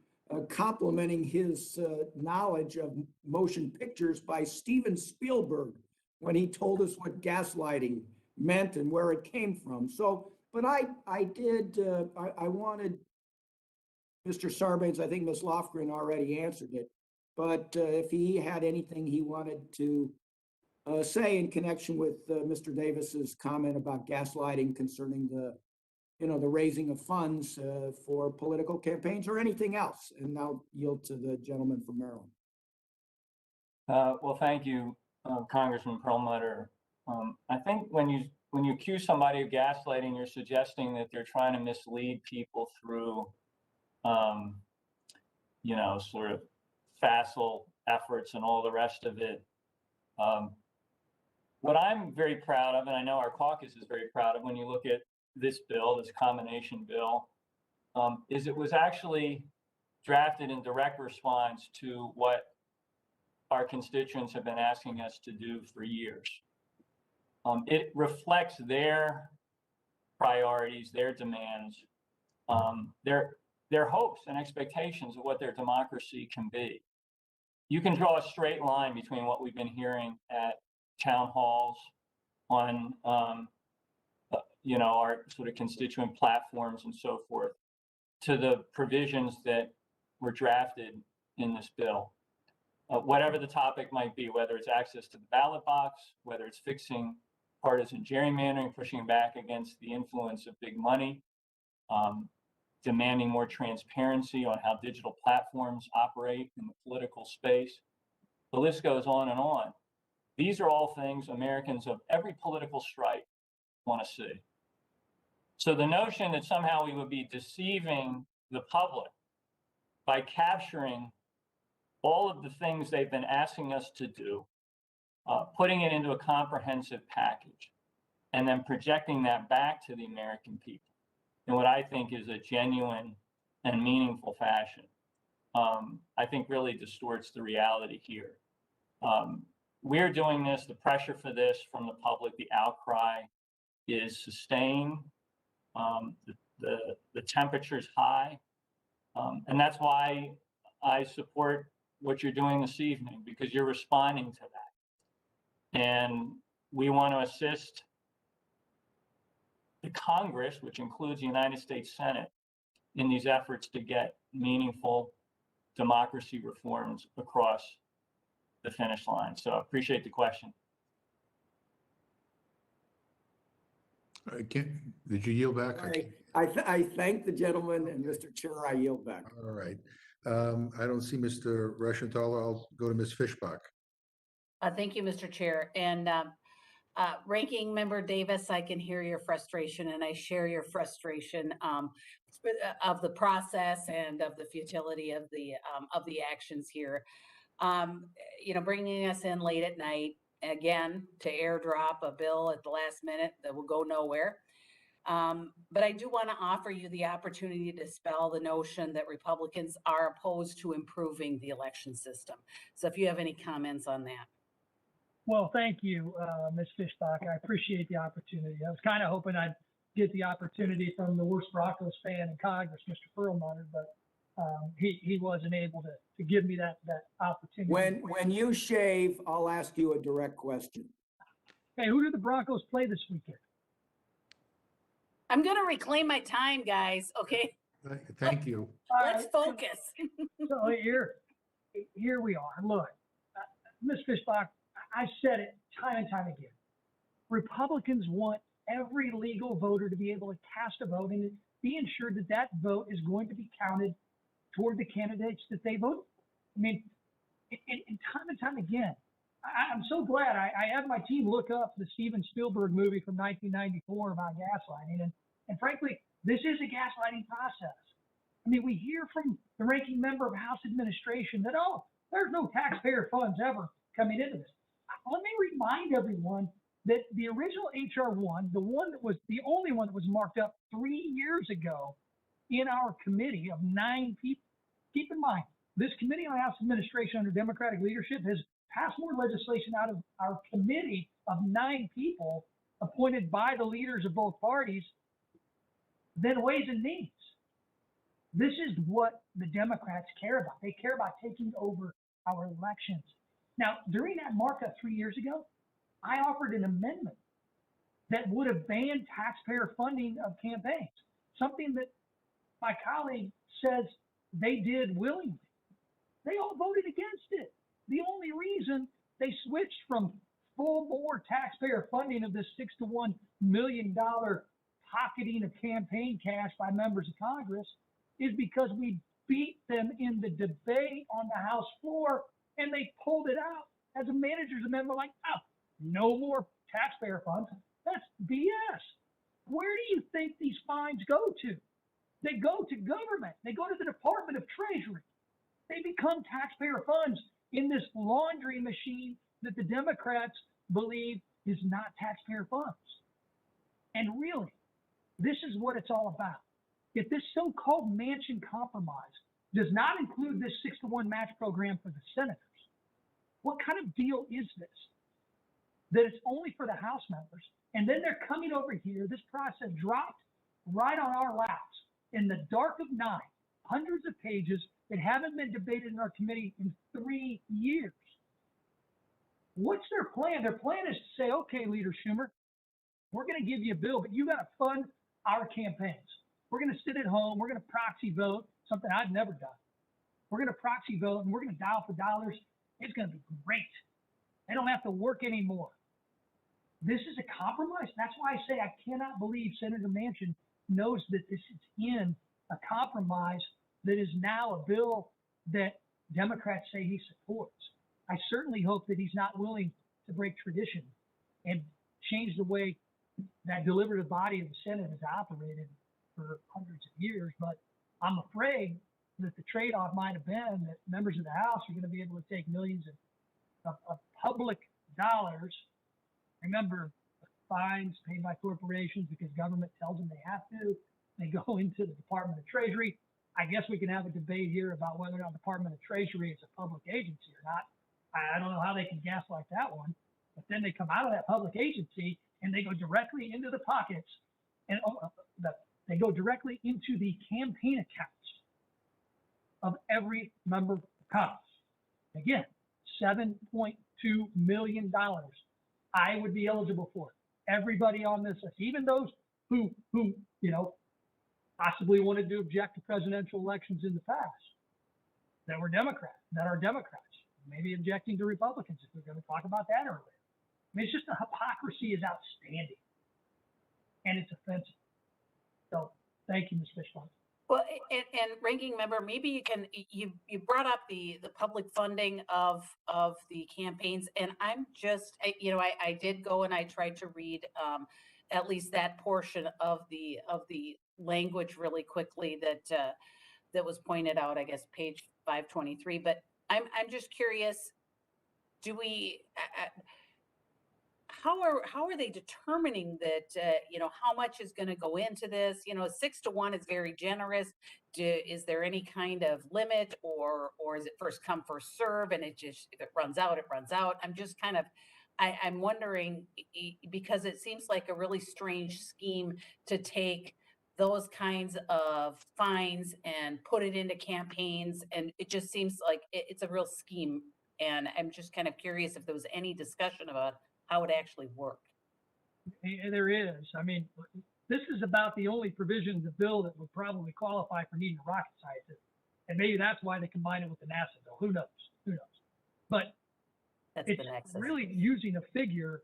complimenting his knowledge of motion pictures by Steven Spielberg when he told us what gaslighting meant and where it came from. So, but I wanted Mr. Sarbanes, I think Ms. Lofgren already answered it, but if he had anything he wanted to say in connection with Mr. Davis's comment about gaslighting concerning the raising of funds for political campaigns or anything else. And I'll yield to the gentleman from Maryland. Well, thank you, Congressman Perlmutter. I think when you accuse somebody of gaslighting, you're suggesting that they're trying to mislead people through, sort of facile efforts and all the rest of it. What I'm very proud of, and I know our caucus is very proud of when you look at this bill, this combination bill, is it was actually drafted in direct response to what our constituents have been asking us to do for years. It reflects their priorities, their demands, their hopes and expectations of what their democracy can be. You can draw a straight line between what we've been hearing at town halls on our sort of constituent platforms and so forth, to the provisions that were drafted in this bill. Whatever the topic might be, whether it's access to the ballot box, whether it's fixing partisan gerrymandering, pushing back against the influence of big money, demanding more transparency on how digital platforms operate in the political space. The list goes on and on. These are all things Americans of every political stripe want to see. So the notion that somehow we would be deceiving the public by capturing all of the things they've been asking us to do, putting it into a comprehensive package, and then projecting that back to the American people in what I think is a genuine and meaningful fashion, I think really distorts the reality here. We're doing this, the pressure for this from the public, the outcry is sustained. The temperature's high. And that's why I support what you're doing this evening, because you're responding to that. And we want to assist the Congress, which includes the United States Senate, in these efforts to get meaningful democracy reforms across the finish line. So I appreciate the question. Did you yield back? I thank the gentleman, and Mr. Chair, I yield back. All right. I don't see Mr. Reschenthaler. I'll go to Ms. Fishbach. Thank you, Mr. Chair. And Ranking Member Davis, I can hear your frustration, and I share your frustration of the process and of the futility of the actions here. You know, bringing us in late at night again to airdrop a bill at the last minute that will go nowhere. But I do want to offer you the opportunity to dispel the notion that Republicans are opposed to improving the election system. So if you have any comments on that. Well, thank you, Ms. Fishbach. I appreciate the opportunity. I was kind of hoping I'd get the opportunity from the worst Broncos fan in Congress, Mr. Perlmutter, but he wasn't able to give me that opportunity. When you shave, I'll ask you a direct question. Hey, who do the Broncos play this weekend? I'm going to reclaim my time, guys. Okay. Thank you. Let's focus. So here we are. Look, Ms. Fishbach, I've said it time and time again. Republicans want every legal voter to be able to cast a vote and be ensured that that vote is going to be counted toward the candidates that they vote. I mean, and time again, I'm so glad I had my team look up the Steven Spielberg movie from 1994 about gaslighting. And frankly, this is a gaslighting process. I mean, we hear from the ranking member of House Administration that, oh, there's no taxpayer funds ever coming into this. Let me remind everyone that the original HR 1, the only one that was marked up 3 years ago in our committee of 9 people. Keep in mind, this committee on House Administration under Democratic leadership has passed more legislation out of our committee of 9 people appointed by the leaders of both parties than Ways and Means. This is what the Democrats care about. They care about taking over our elections. Now, during that markup 3 years ago, I offered an amendment that would have banned taxpayer funding of campaigns, something that my colleague says they did willingly. They all voted against it. The only reason they switched from full bore taxpayer funding of this $6 to $1 million pocketing of campaign cash by members of Congress is because we beat them in the debate on the House floor, and they pulled it out as a manager's amendment, like, oh, no more taxpayer funds. That's BS. Where do you think these fines go to? They go to government. They go to the Department of Treasury. They become taxpayer funds in this laundry machine that the Democrats believe is not taxpayer funds. And really, this is what it's all about. If this so-called Manchin compromise does not include this 6-to-1 match program for the senators, what kind of deal is this? That it's only for the House members, and then they're coming over here, this process dropped right on our laps in the dark of night, hundreds of pages that haven't been debated in our committee in 3 years. What's their plan? Their plan is to say, okay, Leader Schumer, we're going to give you a bill, but you got to fund our campaigns. We're going to sit at home. We're going to proxy vote, something I've never done. We're going to proxy vote, and we're going to dial for dollars. It's going to be great. They don't have to work anymore. This is a compromise. That's why I say I cannot believe Senator Manchin knows that this is in a compromise that is now a bill that Democrats say he supports. I certainly hope that he's not willing to break tradition and change the way that deliberative body of the Senate has operated for hundreds of years. But I'm afraid that the trade-off might have been that members of the House are going to be able to take millions of public dollars. Remember, fines paid by corporations because government tells them they have to. They go into the Department of Treasury. I guess we can have a debate here about whether or not the Department of Treasury is a public agency or not. I don't know how they can gaslight that one. But then they come out of that public agency and they go directly into the pockets and they go directly into the campaign accounts of every member of Congress. Again, $7.2 million. I would be eligible for it. Everybody on this list, even those who possibly wanted to object to presidential elections in the past, that are Democrats, maybe objecting to Republicans if we're going to talk about that earlier. I mean, it's just the hypocrisy is outstanding, and it's offensive. So, thank you, Ms. Fishbach. Well, and ranking member, maybe you brought up the public funding of the campaigns, and I'm just, I did go and I tried to read at least that portion of the language really quickly that was pointed out, I guess, page 523. But I'm just curious, do we? How are they determining that, how much is going to go into this? 6-to-1 is very generous. Is there any kind of limit, or is it first come, first serve? And if it runs out, it runs out. I'm just kind of, I'm wondering, because it seems like a really strange scheme to take those kinds of fines and put it into campaigns. And it just seems like it's a real scheme. And I'm just kind of curious if there was any discussion about how it actually worked. There is. I mean, this is about the only provision of the bill that would probably qualify for needing a rocket scientist. And maybe that's why they combine it with the NASA bill. Who knows? Who knows? But it's really using a figure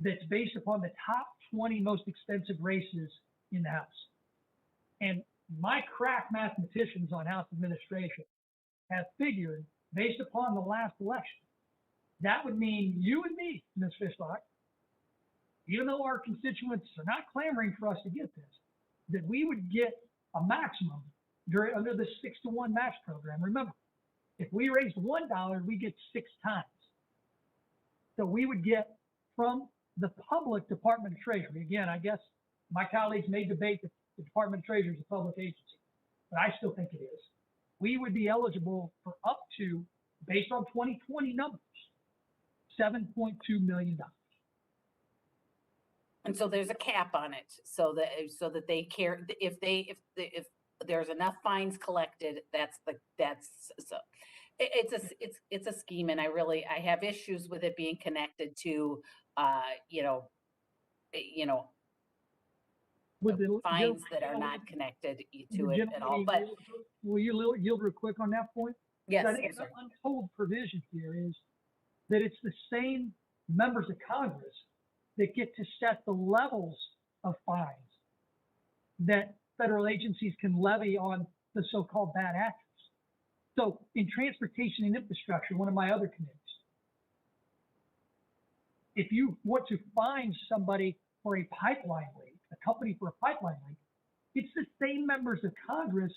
that's based upon the top 20 most expensive races in the House. And my crack mathematicians on House administration have figured, based upon the last election, that would mean you and me, Ms. Fishbach, even though our constituents are not clamoring for us to get this, that we would get a maximum under the 6-to-1 match program. Remember, if we raised $1, we get 6 times. So we would get from the public Department of Treasury. Again, I guess my colleagues may debate that the Department of Treasury is a public agency, but I still think it is. We would be eligible for up to, based on 2020 numbers, $7.2 million. And so there's a cap on it, so that they care if there's enough fines collected. It's a scheme, and I have issues with it being connected to fines that are not connected to it at all. But will you yield real quick on that point? Yes, I think the untold provision here is that it's the same members of Congress that get to set the levels of fines that federal agencies can levy on the so-called bad actors. So in transportation and infrastructure, one of my other committees, if you want to fine somebody for a pipeline leak, a company for a pipeline leak, it's the same members of Congress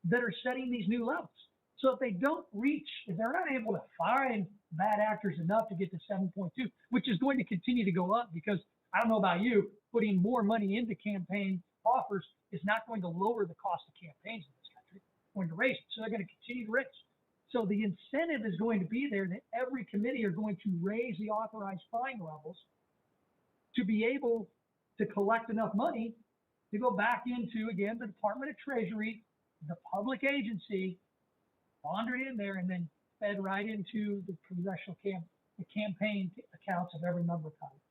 that are setting these new levels. So if they don't reach, if they're not able to find bad actors enough to get to 7.2, which is going to continue to go up, because I don't know about you, putting more money into campaign offers is not going to lower the cost of campaigns in this country. It's going to raise it. So they're going to continue to raise. So the incentive is going to be there that every committee are going to raise the authorized fine levels to be able to collect enough money to go back into, again, the Department of Treasury, the public agency, laundered in there, and then fed right into the congressional the campaign accounts of every member of Congress.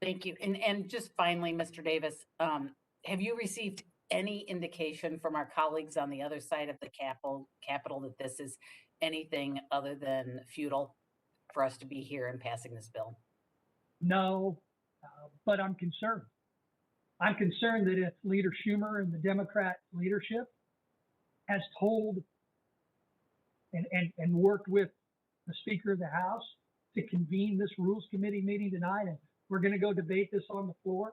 Thank you. And just finally, Mr. Davis, have you received any indication from our colleagues on the other side of the Capitol that this is anything other than futile for us to be here and passing this bill? No, but I'm concerned. I'm concerned that if Leader Schumer and the Democrat leadership has told and worked with the Speaker of the House to convene this Rules Committee meeting tonight, and we're going to go debate this on the floor.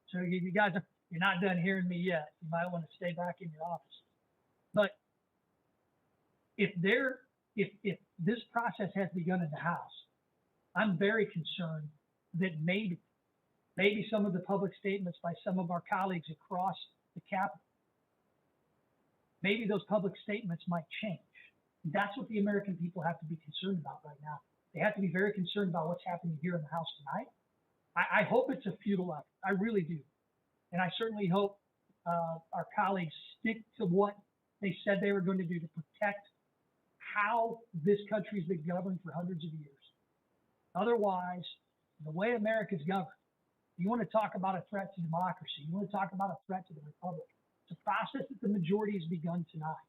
So you guys, you're not done hearing me yet. You might want to stay back in your office. But if this process has begun in the House, I'm very concerned that maybe some of the public statements by some of our colleagues across the Capitol, maybe those public statements might change. That's what the American people have to be concerned about right now. They have to be very concerned about what's happening here in the House tonight. I hope it's a futile effort. I really do. And I certainly hope our colleagues stick to what they said they were going to do to protect how this country's been governed for hundreds of years. Otherwise, the way America's governed, you want to talk about a threat to democracy, you want to talk about a threat to the republic. It's a process that the majority has begun tonight.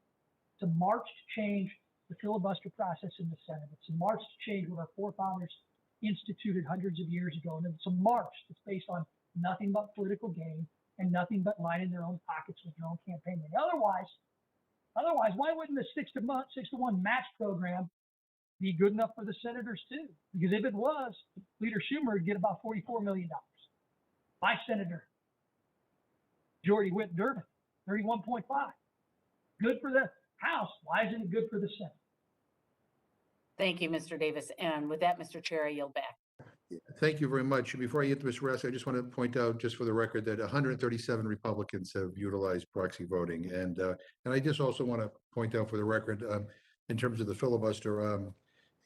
It's a march to change the filibuster process in the Senate. It's a march to change what our forefathers instituted hundreds of years ago. And it's a march that's based on nothing but political gain and nothing but lining their own pockets with their own campaign money. Otherwise, why wouldn't the 6-to-1 match program be good enough for the senators too? Because if it was, Leader Schumer would get about $44 million. My Senator Majority Whip Durbin, 31.5. Good for the House. Why isn't it good for the Senate? Thank you, Mr. Davis. And with that, Mr. Chair, I yield back. Thank you very much. Before I get to Ms. Rask, I just want to point out, just for the record, that 137 Republicans have utilized proxy voting. And I just also want to point out for the record, in terms of the filibuster,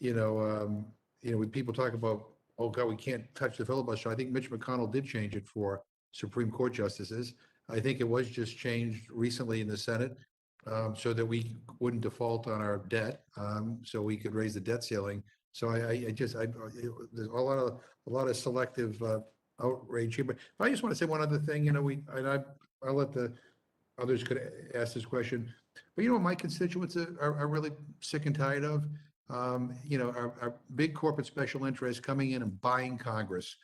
when people talk about, oh God, we can't touch the filibuster. I think Mitch McConnell did change it for Supreme Court justices. I think it was just changed recently in the Senate so that we wouldn't default on our debt, so we could raise the debt ceiling. So there's a lot of selective outrage here. But I just want to say one other thing. I'll let the others could ask this question. But what my constituents are really sick and tired of? Our big corporate special interests coming in and buying Congress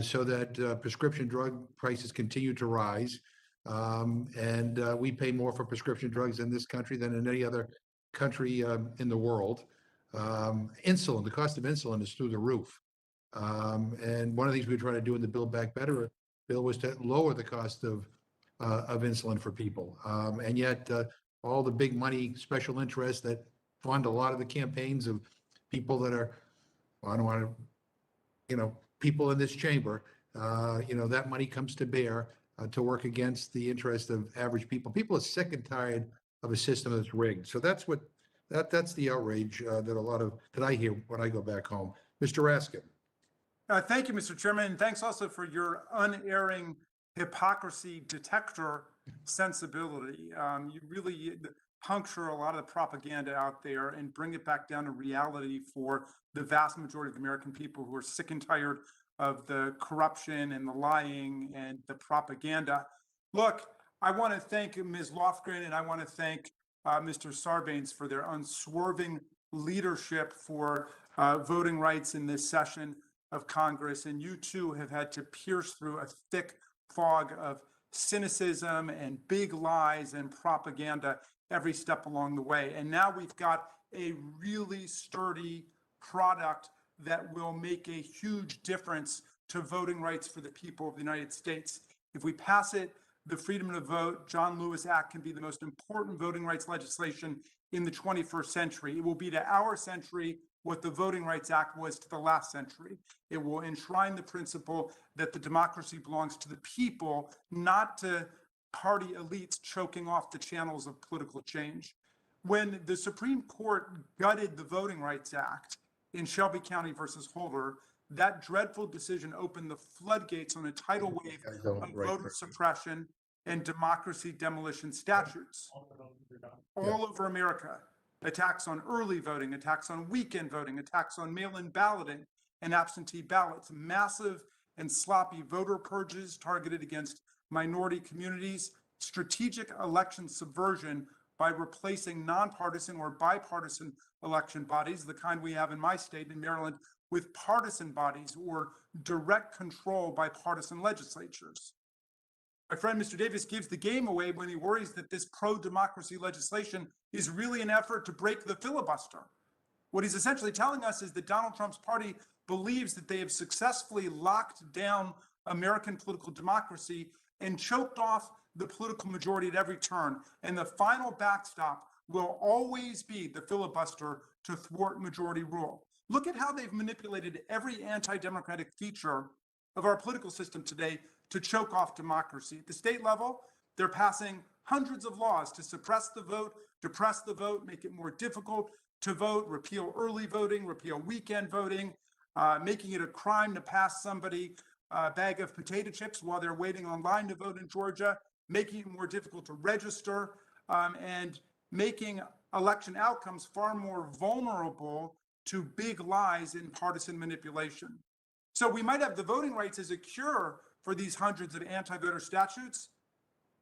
so that prescription drug prices continue to rise. And we pay more for prescription drugs in this country than in any other country in the world. Insulin, the cost of insulin is through the roof. And one of the things we were trying to do in the Build Back Better bill was to lower the cost of insulin for people. And yet all the big money special interests that fund a lot of the campaigns of people that are, I don't want to, people in this chamber, that money comes to bear to work against the interest of average people. People are sick and tired of a system that's rigged. So that's the outrage that I hear when I go back home. Mr. Raskin. Thank you, Mr. Chairman, and thanks also for your unerring hypocrisy detector sensibility. You really puncture a lot of the propaganda out there and bring it back down to reality for the vast majority of the American people who are sick and tired of the corruption and the lying and the propaganda. Look, I want to thank Ms. Lofgren and I want to thank Mr. Sarbanes for their unswerving leadership for voting rights in this session of Congress. And you too have had to pierce through a thick fog of cynicism and big lies and propaganda every step along the way. And now we've got a really sturdy product that will make a huge difference to voting rights for the people of the United States. If we pass it, the Freedom to Vote, John Lewis Act can be the most important voting rights legislation in the 21st century. It will be to our century what the Voting Rights Act was to the last century. It will enshrine the principle that the democracy belongs to the people, not to party elites choking off the channels of political change. When the Supreme Court gutted the Voting Rights Act in Shelby County versus Holder, that dreadful decision opened the floodgates on a tidal wave of voter suppression and democracy demolition statutes all over America. Attacks on early voting, attacks on weekend voting, attacks on mail-in balloting and absentee ballots, massive and sloppy voter purges targeted against minority communities, strategic election subversion by replacing nonpartisan or bipartisan election bodies, the kind we have in my state, in Maryland, with partisan bodies or direct control by partisan legislatures. My friend Mr. Davis gives the game away when he worries that this pro-democracy legislation is really an effort to break the filibuster. What he's essentially telling us is that Donald Trump's party believes that they have successfully locked down American political democracy and choked off the political majority at every turn. And the final backstop will always be the filibuster to thwart majority rule. Look at how they've manipulated every anti-democratic feature of our political system today to choke off democracy. At the state level, they're passing hundreds of laws to suppress the vote, depress the vote, make it more difficult to vote, repeal early voting, repeal weekend voting, making it a crime to pass somebody a bag of potato chips while they're waiting online to vote in Georgia, making it more difficult to register, and making election outcomes far more vulnerable to big lies and partisan manipulation. So we might have the voting rights as a cure for these hundreds of anti-voter statutes,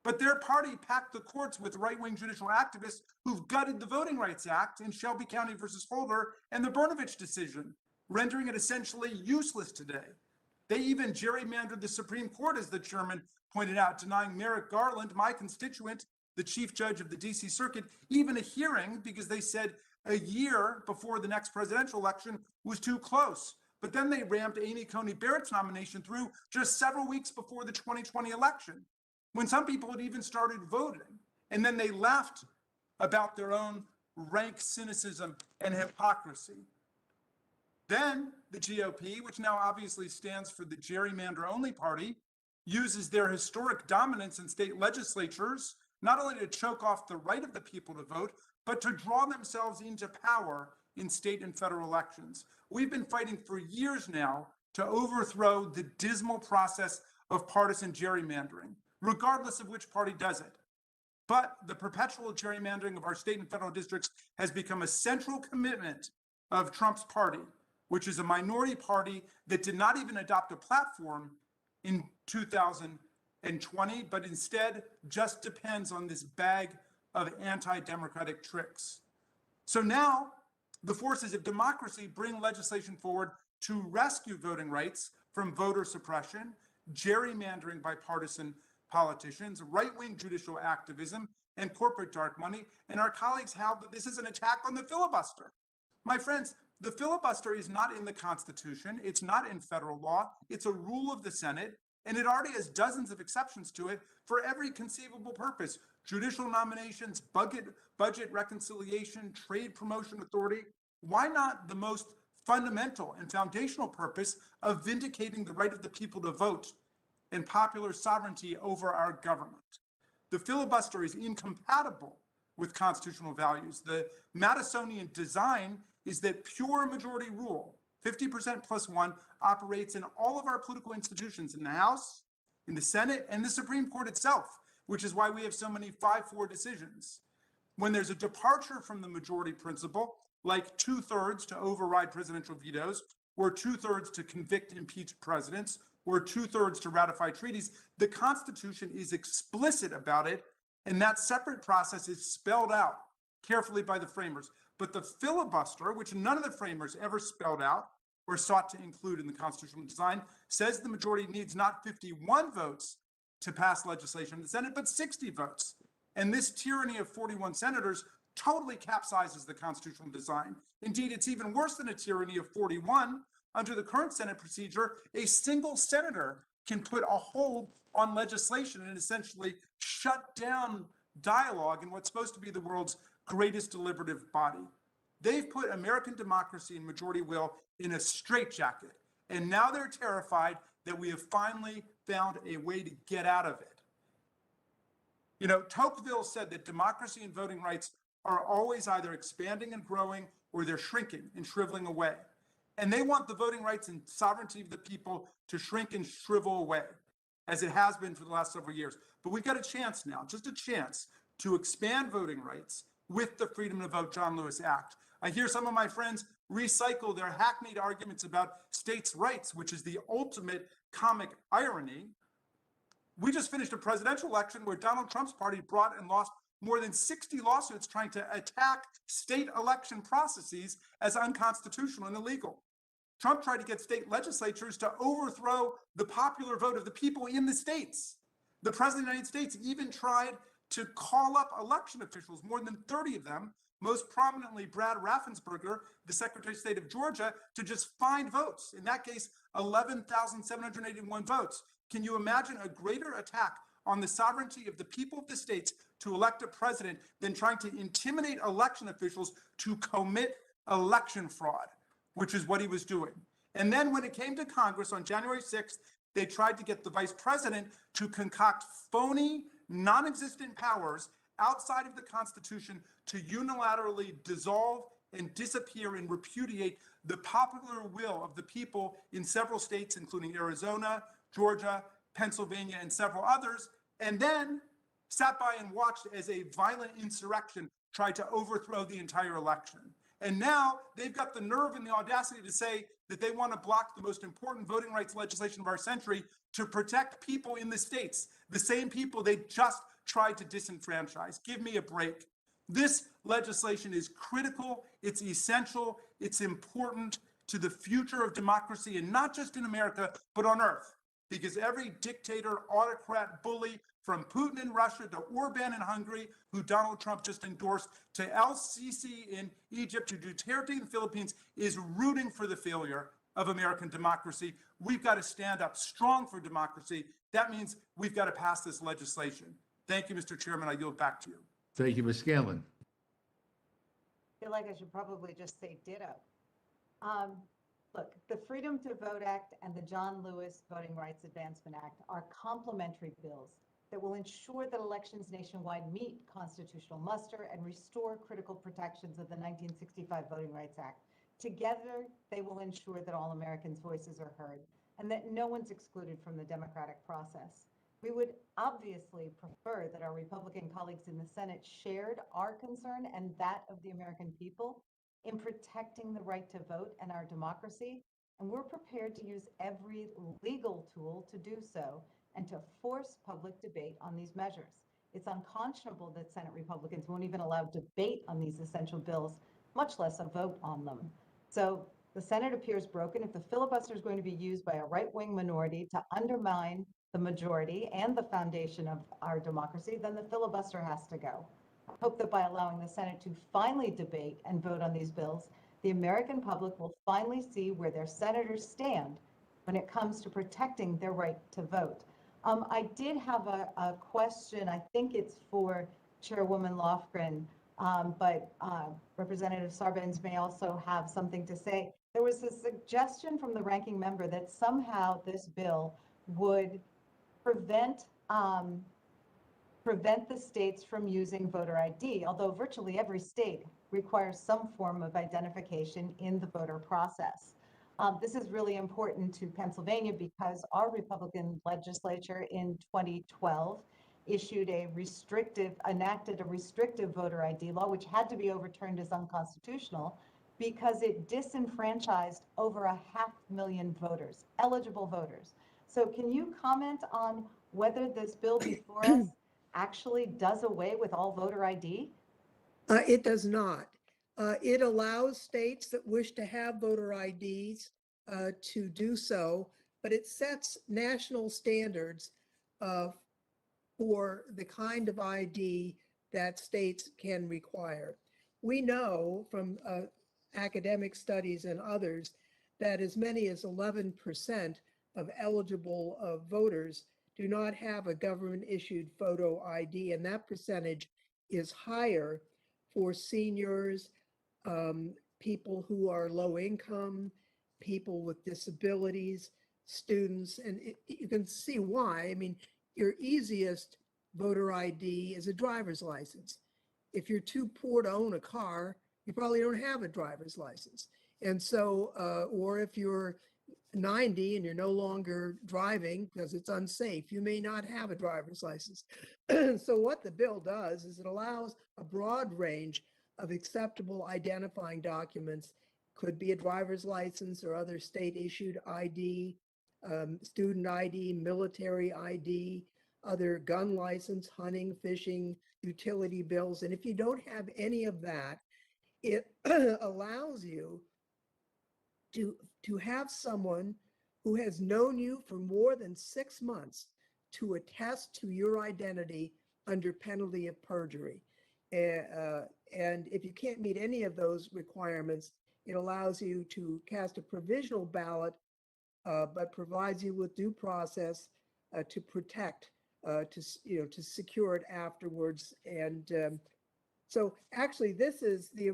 but their party packed the courts with right-wing judicial activists who've gutted the Voting Rights Act in Shelby County versus Holder and the Brnovich decision, rendering it essentially useless today. They even gerrymandered the Supreme Court, as the chairman pointed out, denying Merrick Garland, my constituent, the chief judge of the DC Circuit, even a hearing because they said a year before the next presidential election was too close. But then they rammed Amy Coney Barrett's nomination through just several weeks before the 2020 election, when some people had even started voting. And then they laughed about their own rank cynicism and hypocrisy. Then the GOP, which now obviously stands for the gerrymander-only party, uses their historic dominance in state legislatures not only to choke off the right of the people to vote, but to draw themselves into power in state and federal elections. We've been fighting for years now to overthrow the dismal process of partisan gerrymandering, regardless of which party does it. But the perpetual gerrymandering of our state and federal districts has become a central commitment of Trump's party, which is a minority party that did not even adopt a platform in 2020, but instead just depends on this bag of anti-democratic tricks. So now the forces of democracy bring legislation forward to rescue voting rights from voter suppression, gerrymandering by partisan politicians, right-wing judicial activism, and corporate dark money. And our colleagues have that this is an attack on the filibuster. My friends, the filibuster is not in the Constitution. It's not in federal law. It's a rule of the Senate, and it already has dozens of exceptions to it for every conceivable purpose: judicial nominations, budget reconciliation, trade promotion authority. Why not the most fundamental and foundational purpose of vindicating the right of the people to vote and popular sovereignty over our government? The filibuster is incompatible with constitutional values. The Madisonian design is that pure majority rule, 50% plus one, operates in all of our political institutions, in the House, in the Senate, and the Supreme Court itself, which is why we have so many 5-4 decisions. When there's a departure from the majority principle, like 2/3 to override presidential vetoes, or 2/3 to convict impeached presidents, or 2/3 to ratify treaties, the Constitution is explicit about it, and that separate process is spelled out carefully by the framers. But the filibuster, which none of the framers ever spelled out or sought to include in the constitutional design, says the majority needs not 51 votes to pass legislation in the Senate, but 60 votes. And this tyranny of 41 senators totally capsizes the constitutional design. Indeed, it's even worse than a tyranny of 41. Under the current Senate procedure, a single senator can put a hold on legislation and essentially shut down dialogue in what's supposed to be the world's greatest deliberative body. They've put American democracy and majority will in a straitjacket, and now they're terrified that we have finally found a way to get out of it. You know, Tocqueville said that democracy and voting rights are always either expanding and growing or they're shrinking and shriveling away. And they want the voting rights and sovereignty of the people to shrink and shrivel away, as it has been for the last several years. But we've got a chance now, just a chance, to expand voting rights with the Freedom to Vote John Lewis Act. I hear some of my friends recycle their hackneyed arguments about states' rights, which is the ultimate comic irony. We just finished a presidential election where Donald Trump's party brought and lost more than 60 lawsuits trying to attack state election processes as unconstitutional and illegal. Trump tried to get state legislatures to overthrow the popular vote of the people in the states. The president of the United States even tried to call up election officials, more than 30 of them, most prominently Brad Raffensperger, the Secretary of State of Georgia, to just find votes. In that case, 11,781 votes. Can you imagine a greater attack on the sovereignty of the people of the states to elect a president than trying to intimidate election officials to commit election fraud, which is what he was doing? And then when it came to Congress on January 6th, they tried to get the vice president to concoct phony, non-existent powers outside of the Constitution to unilaterally dissolve and disappear and repudiate the popular will of the people in several states, including Arizona, Georgia, Pennsylvania, and several others, and then sat by and watched as a violent insurrection tried to overthrow the entire election. And now they've got the nerve and the audacity to say that they want to block the most important voting rights legislation of our century to protect people in the states, the same people they just tried to disenfranchise. Give me a break. This legislation is critical, it's essential, it's important to the future of democracy, and not just in America, but on earth. Because every dictator, autocrat, bully, from Putin in Russia to Orban in Hungary, who Donald Trump just endorsed, to El-Sisi in Egypt, to Duterte in the Philippines, is rooting for the failure of American democracy. We've got to stand up strong for democracy. That means we've got to pass this legislation. Thank you, Mr. Chairman. I yield back to you. Thank you, Ms. Scanlon. I feel like I should probably just say ditto. Look, the Freedom to Vote Act and the John Lewis Voting Rights Advancement Act are complementary bills that will ensure that elections nationwide meet constitutional muster and restore critical protections of the 1965 Voting Rights Act. Together, they will ensure that all Americans' voices are heard and that no one's excluded from the democratic process. We would obviously prefer that our Republican colleagues in the Senate shared our concern and that of the American people in protecting the right to vote and our democracy, and we're prepared to use every legal tool to do so and to force public debate on these measures. It's unconscionable that Senate Republicans won't even allow debate on these essential bills, much less a vote on them. So the Senate appears broken. If the filibuster is going to be used by a right-wing minority to undermine the majority and the foundation of our democracy, then the filibuster has to go. I hope that by allowing the Senate to finally debate and vote on these bills, the American public will finally see where their senators stand when it comes to protecting their right to vote. I did have a question. I think it's for Chairwoman Lofgren, but Representative Sarbanes may also have something to say. There was a suggestion from the ranking member that somehow this bill would prevent the states from using voter ID, although virtually every state requires some form of identification in the voter process. This is really important to Pennsylvania because our Republican legislature in 2012 enacted a restrictive voter ID law, which had to be overturned as unconstitutional because it disenfranchised over 500,000 voters, eligible voters. So can you comment on whether this bill before us actually does away with all voter ID? It does not. It allows states that wish to have voter IDs to do so, but it sets national standards for the kind of ID that states can require. We know from academic studies and others that as many as 11% of eligible voters do not have a government-issued photo ID, and that percentage is higher for seniors, people who are low income, people with disabilities, students, and you can see why. I mean, your easiest voter ID is a driver's license. If you're too poor to own a car, you probably don't have a driver's license. And so, or if you're 90 and you're no longer driving because it's unsafe, you may not have a driver's license. So what the bill does is it allows a broad range of acceptable identifying documents. Could be a driver's license or other state issued ID, student ID, military ID, other gun license, hunting, fishing, utility bills. And if you don't have any of that, it allows you to have someone who has known you for more than 6 months to attest to your identity under penalty of perjury. And if you can't meet any of those requirements, it allows you to cast a provisional ballot, but provides you with due process to protect, to secure it afterwards. And so actually, this is the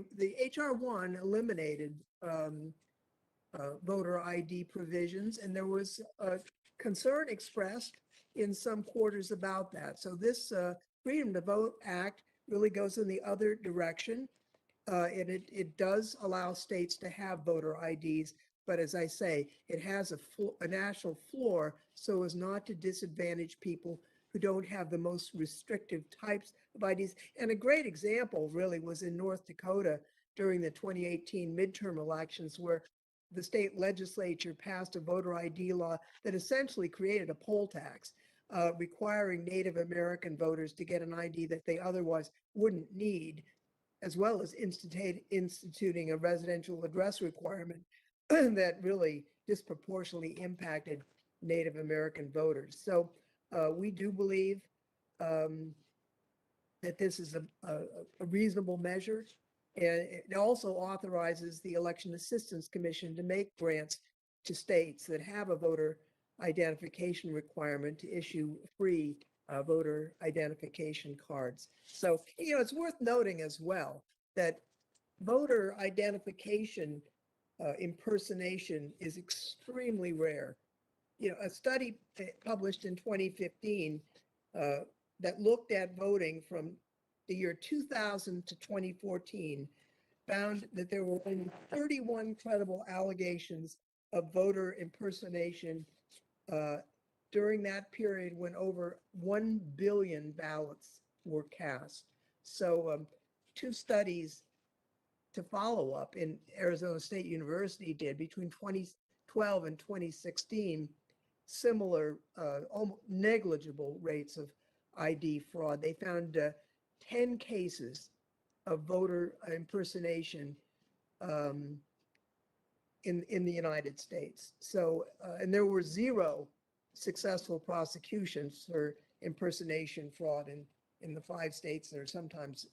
HR 1 eliminated voter ID provisions, and there was concern expressed in some quarters about that. So this Freedom to Vote Act really goes in the other direction. And it does allow states to have voter IDs, but as I say, it has a national floor so as not to disadvantage people who don't have the most restrictive types of IDs. And a great example really was in North Dakota during the 2018 midterm elections, where the state legislature passed a voter ID law that essentially created a poll tax, requiring Native American voters to get an ID that they otherwise wouldn't need, as well as instituting a residential address requirement that really disproportionately impacted Native American voters. So we do believe that this is a reasonable measure. And it also authorizes the Election Assistance Commission to make grants to states that have a voter identification requirement to issue free voter identification cards. So, it's worth noting as well that voter identification impersonation is extremely rare. A study published in 2015 that looked at voting from the year 2000 to 2014 found that there were only 31 credible allegations of voter impersonation during that period when over 1 billion ballots were cast. So 2 studies to follow up in Arizona State University did between 2012 and 2016, similar almost negligible rates of ID fraud. They found 10 cases of voter impersonation in the United States. So, and there were 0 successful prosecutions for impersonation fraud in the 5 states that are sometimes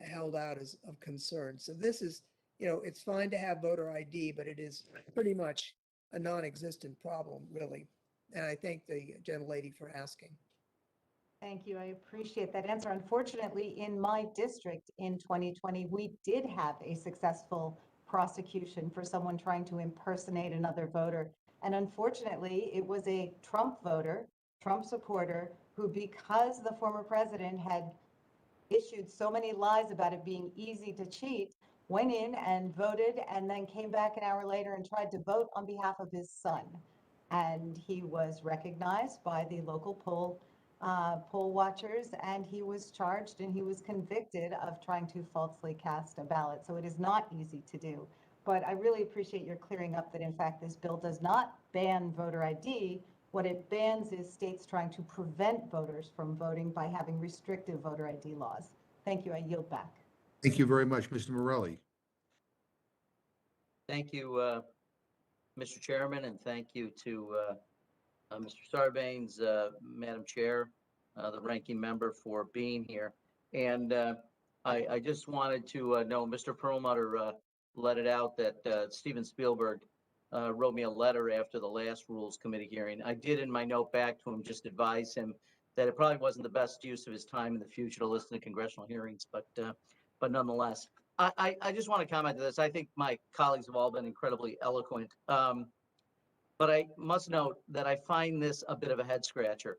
held out as of concern. So this is, it's fine to have voter ID, but it is pretty much a non-existent problem, really. And I thank the gentlelady for asking. Thank you. I appreciate that answer. Unfortunately, in my district in 2020, we did have a successful prosecution for someone trying to impersonate another voter. And unfortunately, it was a Trump voter, Trump supporter, who, because the former president had issued so many lies about it being easy to cheat, went in and voted and then came back an hour later and tried to vote on behalf of his son. And he was recognized by the local poll watchers, and he was charged and he was convicted of trying to falsely cast a ballot. So it is not easy to do. But I really appreciate your clearing up that, in fact, this bill does not ban voter ID. What it bans is states trying to prevent voters from voting by having restrictive voter ID laws. Thank you. I yield back. Thank you very much, Mr. Morelli. Thank you, Mr. Chairman, and thank you to Mr. Sarbanes, Madam Chair, the ranking member, for being here. And I just wanted to know, Mr. Perlmutter let it out that Steven Spielberg wrote me a letter after the last Rules Committee hearing. I did, in my note back to him, just advise him that it probably wasn't the best use of his time in the future to listen to congressional hearings, but nonetheless, I just want to comment to this. I think my colleagues have all been incredibly eloquent, but I must note that I find this a bit of a head scratcher.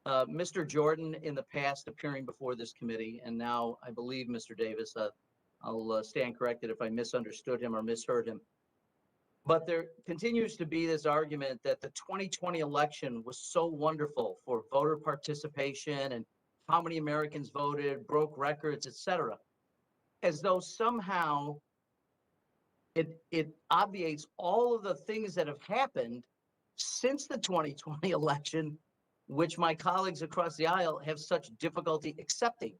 Mr. Jordan, in the past, appearing before this committee, and now I believe Mr. Davis, I'll stand corrected if I misunderstood him or misheard him. But there continues to be this argument that the 2020 election was so wonderful for voter participation and how many Americans voted, broke records, etc., as though somehow it obviates all of the things that have happened since the 2020 election, which my colleagues across the aisle have such difficulty accepting.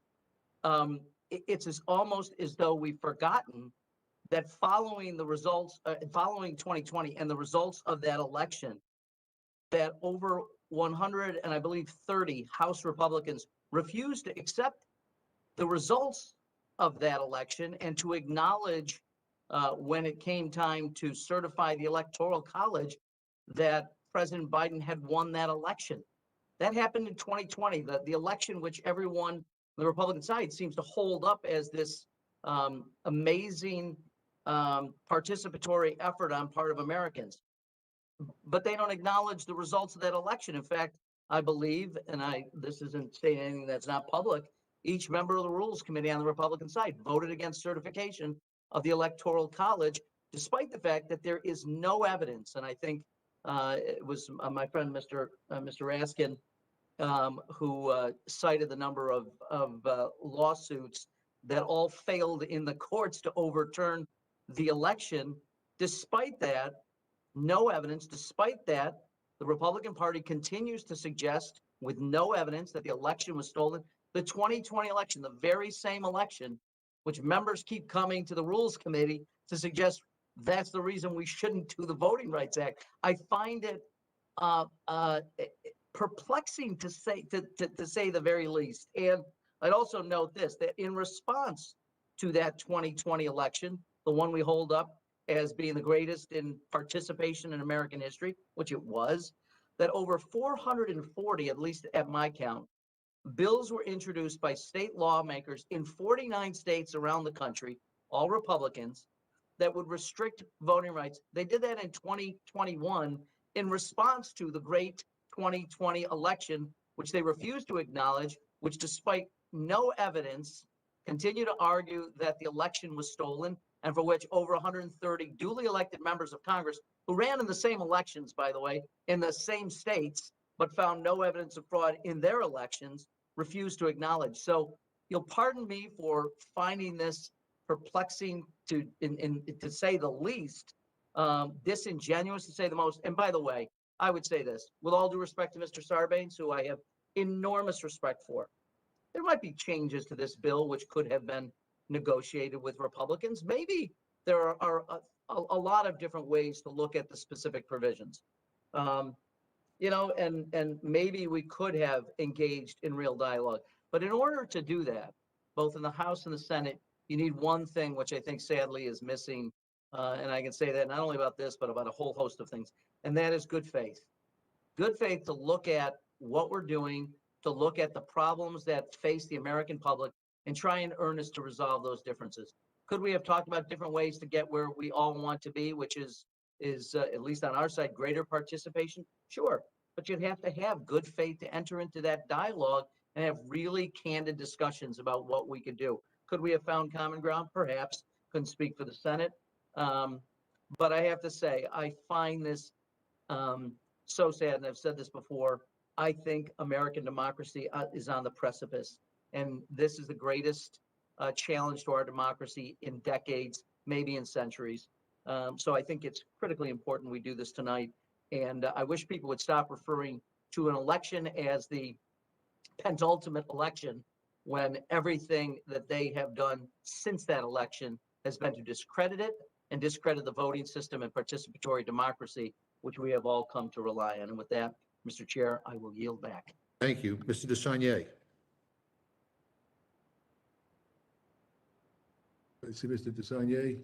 It's almost as though we've forgotten that following the results, following 2020 and the results of that election, that over 100 and I believe 30 House Republicans refused to accept the results of that election and to acknowledge when it came time to certify the Electoral College that President Biden had won that election. That happened in 2020, the election which everyone on the Republican side seems to hold up as this amazing participatory effort on part of Americans. But they don't acknowledge the results of that election. In fact, I believe, and this isn't saying anything that's not public, each member of the Rules Committee on the Republican side voted against certification of the Electoral College, despite the fact that there is no evidence. And I think it was my friend, Mr. Raskin, who cited the number of lawsuits that all failed in the courts to overturn the election. Despite that, no evidence. Despite that, the Republican Party continues to suggest, with no evidence, that the election was stolen. The 2020 election, the very same election, which members keep coming to the Rules Committee to suggest that's the reason we shouldn't do the Voting Rights Act. I find it perplexing to say the very least. And I'd also note this, that in response to that 2020 election, the one we hold up as being the greatest in participation in American history, which it was, that over 440, at least at my count, bills were introduced by state lawmakers in 49 states around the country, all Republicans, that would restrict voting rights. They did that in 2021 in response to the great 2020 election, which they refused to acknowledge, which despite no evidence, continue to argue that the election was stolen, and for which over 130 duly elected members of Congress, who ran in the same elections, by the way, in the same states, but found no evidence of fraud in their elections, refused to acknowledge. So you'll pardon me for finding this perplexing to say the least, disingenuous to say the most. And by the way, I would say this, with all due respect to Mr. Sarbanes, who I have enormous respect for, there might be changes to this bill which could have been negotiated with Republicans. Maybe there are a lot of different ways to look at the specific provisions. You know, and maybe we could have engaged in real dialogue. But in order to do that, both in the House and the Senate, you need one thing, which I think sadly is missing. And I can say that not only about this, but about a whole host of things. And that is good faith. Good faith to look at what we're doing, to look at the problems that face the American public and try in earnest to resolve those differences. Could we have talked about different ways to get where we all want to be, which is at least on our side, greater participation? Sure, but you'd have to have good faith to enter into that dialogue and have really candid discussions about what we could do. Could we have found common ground? Perhaps. Couldn't speak for the Senate. But I have to say, I find this so sad, and I've said this before. I think American democracy is on the precipice, and this is the greatest challenge to our democracy in decades, maybe in centuries. So I think it's critically important we do this tonight. And I wish people would stop referring to an election as the penultimate election when everything that they have done since that election has been to discredit it and discredit the voting system and participatory democracy, which we have all come to rely on. And with that, Mr. Chair, I will yield back. Thank you. Mr. DeSaulnier. I see Mr. DeSaulnier.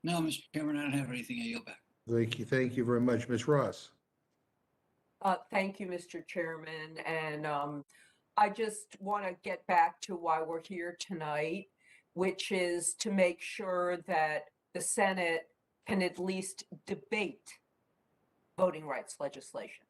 No, Mr. Chairman, I don't have anything. I yield back. Thank you very much. Ms. Ross. Thank you, Mr. Chairman. And I just want to get back to why we're here tonight, which is to make sure that the Senate can at least debate voting rights legislation.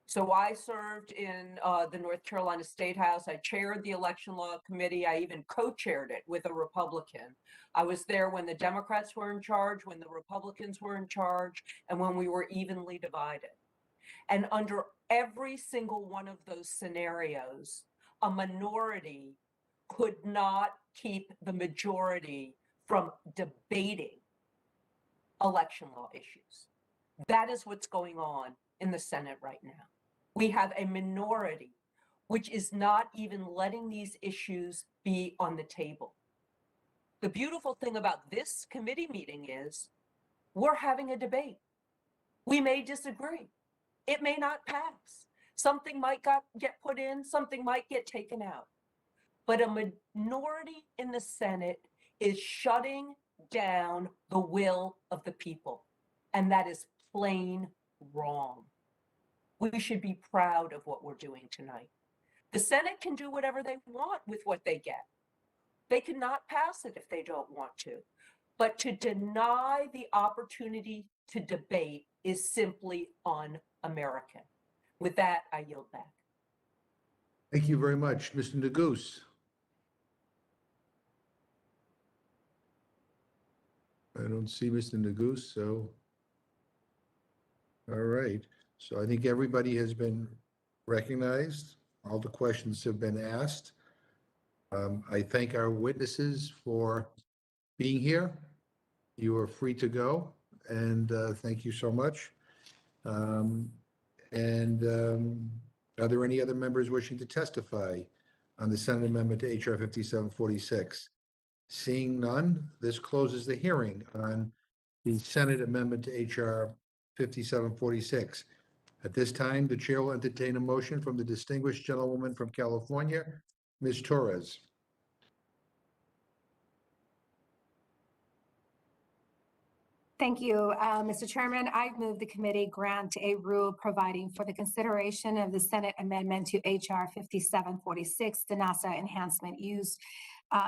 So I served in the North Carolina State House. I chaired the Election Law Committee. I even co-chaired it with a Republican. I was there when the Democrats were in charge, when the Republicans were in charge, and when we were evenly divided. And under every single one of those scenarios, a minority could not keep the majority from debating election law issues. That is what's going on in the Senate right now. We have a minority which is not even letting these issues be on the table. The beautiful thing about this committee meeting is we're having a debate. We may disagree. It may not pass. Something might get put in, something might get taken out. But a minority in the Senate is shutting down the will of the people. And that is plain wrong. We should be proud of what we're doing tonight. The Senate can do whatever they want with what they get. They cannot pass it if they don't want to. But to deny the opportunity to debate is simply un-American. With that, I yield back. Thank you very much. Mr. Neguse. I don't see Mr. Neguse, so. All right. So I think everybody has been recognized. All the questions have been asked. I thank our witnesses for being here. You are free to go, and thank you so much. Are there any other members wishing to testify on the Senate amendment to H.R. 5746? Seeing none, this closes the hearing on the Senate amendment to H.R. 5746. At this time, the chair will entertain a motion from the distinguished gentlewoman from California, Ms. Torres. Thank you, Mr. Chairman. I move the committee grant a rule providing for the consideration of the Senate amendment to H.R. 5746, the NASA Enhancement Use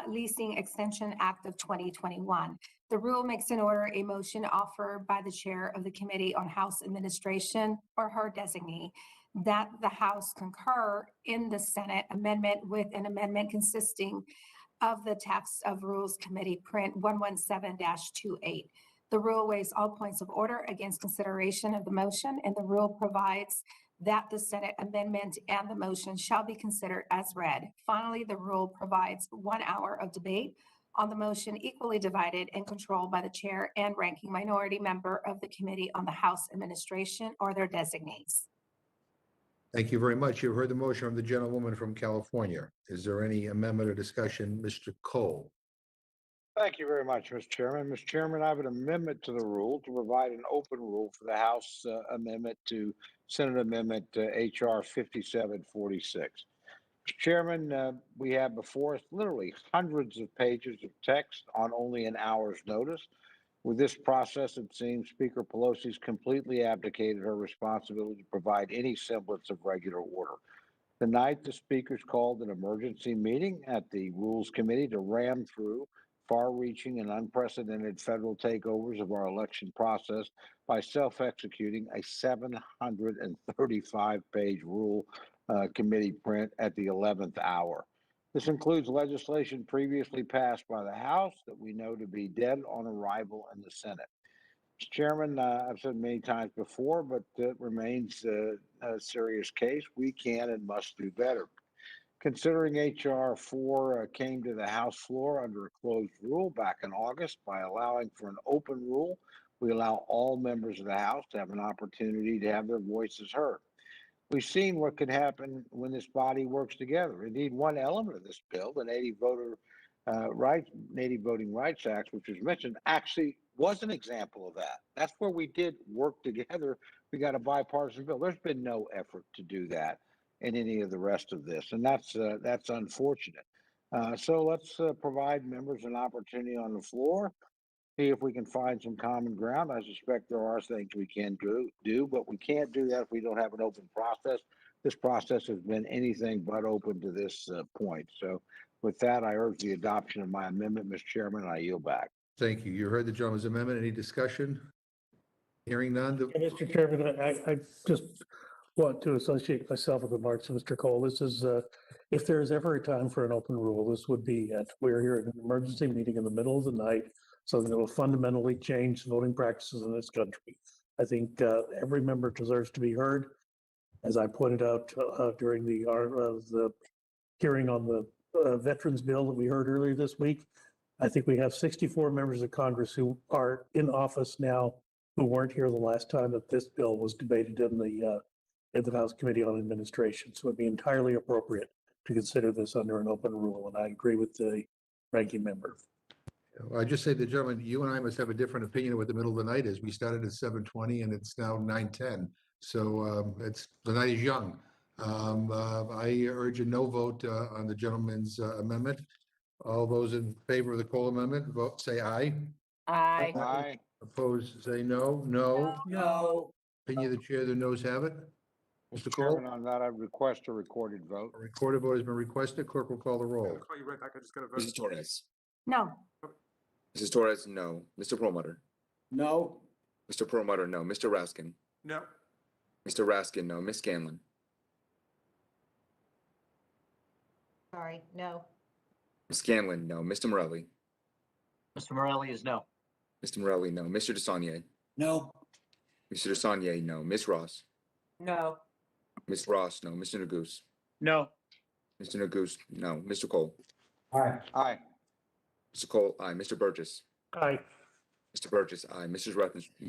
Leasing Extension Act of 2021. The rule makes in order a motion offered by the chair of the Committee on House Administration or her designee that the House concur in the Senate amendment with an amendment consisting of the text of Rules Committee Print 117-28. The rule waives all points of order against consideration of the motion, and the rule provides that the Senate amendment and the motion shall be considered as read. Finally, the rule provides 1 hour of debate on the motion equally divided and controlled by the chair and ranking minority member of the Committee on the House Administration or their designees. Thank you very much. You've heard the motion from the gentlewoman from California. Is there any amendment or discussion? Mr. Cole. Thank you very much, Mr. Chairman. Mr. Chairman, I have an amendment to the rule to provide an open rule for the House amendment to Senate Amendment H.R. 5746. Mr. Chairman, we have before us literally hundreds of pages of text on only an hour's notice. With this process, it seems Speaker Pelosi's completely abdicated her responsibility to provide any semblance of regular order. Tonight, the speakers called an emergency meeting at the Rules Committee to ram through far-reaching and unprecedented federal takeovers of our election process by self-executing a 735-page rule committee print at the 11th hour. This includes legislation previously passed by the House that we know to be dead on arrival in the Senate. Mr. Chairman, I've said many times before, but it remains a serious case. We can and must do better. Considering H.R. 4 came to the House floor under a closed rule back in August, by allowing for an open rule, we allow all members of the House to have an opportunity to have their voices heard. We've seen what could happen when this body works together. Indeed, one element of this bill, the Native Voting Rights Act, which was mentioned, actually was an example of that. That's where we did work together. We got a bipartisan bill. There's been no effort to do that in any of the rest of this, and that's unfortunate. So let's provide members an opportunity on the floor, see if we can find some common ground. I suspect there are things we can do, but we can't do that if we don't have an open process. This process has been anything but open to this point. So with that, I urge the adoption of my amendment, Mr. Chairman, and I yield back. Thank you. You heard the gentleman's amendment. Any discussion? Hearing none. Mr. Chairman, I just want to associate myself with the remarks of Mr. Cole. This is, if there is ever a time for an open rule, this would be it. We're here at an emergency meeting in the middle of the night, so that it will fundamentally change voting practices in this country. I think every member deserves to be heard. As I pointed out during the hearing on the veterans bill that we heard earlier this week, I think we have 64 members of Congress who are in office now who weren't here the last time that this bill was debated in the House Committee on Administration. So it'd be entirely appropriate to consider this under an open rule, and I agree with the ranking member. I just say to the gentleman, you and I must have a different opinion of what the middle of the night is. We started at 7:20 and it's now 9:10. So the night is young. I urge a no vote on the gentleman's amendment. All those in favor of the Cole amendment, vote, say aye. Aye. Aye. Opposed, say no. No. No. Opinion of the chair, the noes have it. Mr. Mr. Cole, Chairman, on that, I request a recorded vote. a recorded vote has been requested. Clerk will call the roll. I'll call you right back. I just got to vote. Mrs. Torres. No. Mrs. Torres, no. Mr. Perlmutter. No. Mr. Perlmutter, no. Mr. Raskin. No. Mr. Raskin, no. Ms. Scanlon. Sorry, no. Ms. Scanlon, no. Mr. Morelli. Mr. Morelli is no. Mr. Morelli, no. Mr. DeSaulnier. No. Mr. DeSaulnier, no. Ms. Ross. No. Ms. Ross, no. Mr. Neguse. No. Mr. Neguse, no. Mr. Cole. Aye. Aye. Mr. Cole, aye. Mr. Burgess. Aye. Mr. Burgess, aye. Mrs.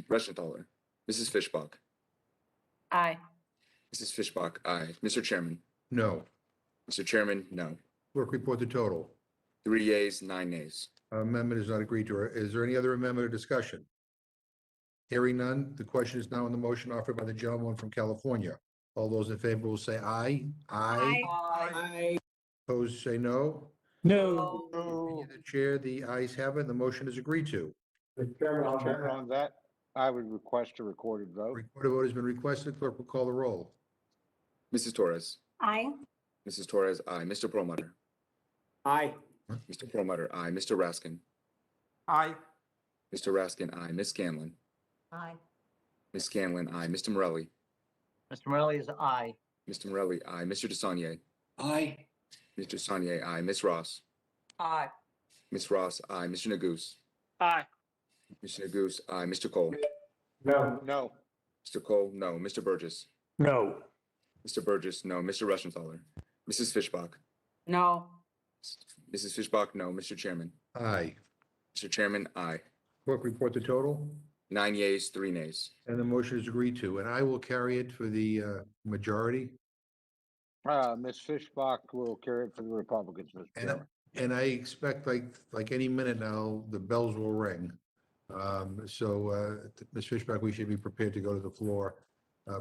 Reschenthaler. Mrs. Fishbach. Aye. Mrs. Fishbach, aye. Mr. Chairman. No. Mr. Chairman, no. Clerk report the total. 3 yeas, 9 nays. Amendment is not agreed to. Is there any other amendment or discussion? Hearing none, the question is now on the motion offered by the gentleman from California. All those in favor will say aye. Aye. Aye. Opposed, say no. No. Opinion of the chair, the ayes have it. The motion is agreed to. Mr. Chairman, on that, I would request a recorded vote. Recorded vote has been requested. Clerk will call the roll. Mrs. Torres. Aye. Mrs. Torres, aye. Mr. Perlmutter. Aye. Mr. Perlmutter, aye. Mr. Raskin. Aye. Mr. Raskin, aye. Ms. Scanlon. Aye. Ms. Scanlon, aye. Mr. Morelli. Mr. Morelli is aye. Mr. Morelli, aye. Mr. DeSaulnier. Aye. Mr. DeSaulnier, aye. Ms. Ross. Aye. Ms. Ross, aye. Mr. Neguse. Aye. Mr. Neguse, aye. Mr. Cole. No. No. Mr. Cole, no. Mr. Burgess. No. Mr. Burgess, no. Mr. Reschenthaler. Mrs. Fishbach. No. Mrs. Fishbach, no. Mr. Chairman. Aye. Mr. Chairman, aye. Clerk report the total. 9 yeas, 3 nays. And the motion is agreed to, and I will carry it for the majority. Ms. Fishbach will carry it for the Republicans, Mr. And, Chairman. and I expect like any minute now, the bells will ring. Ms. Fishbach, we should be prepared to go to the floor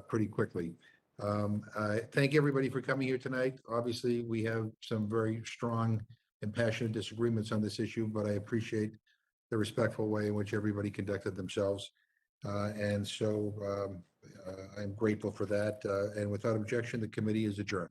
pretty quickly. I thank everybody for coming here tonight. Obviously, we have some very strong and passionate disagreements on this issue, but I appreciate the respectful way in which everybody conducted themselves. I'm grateful for that. And without objection, the committee is adjourned.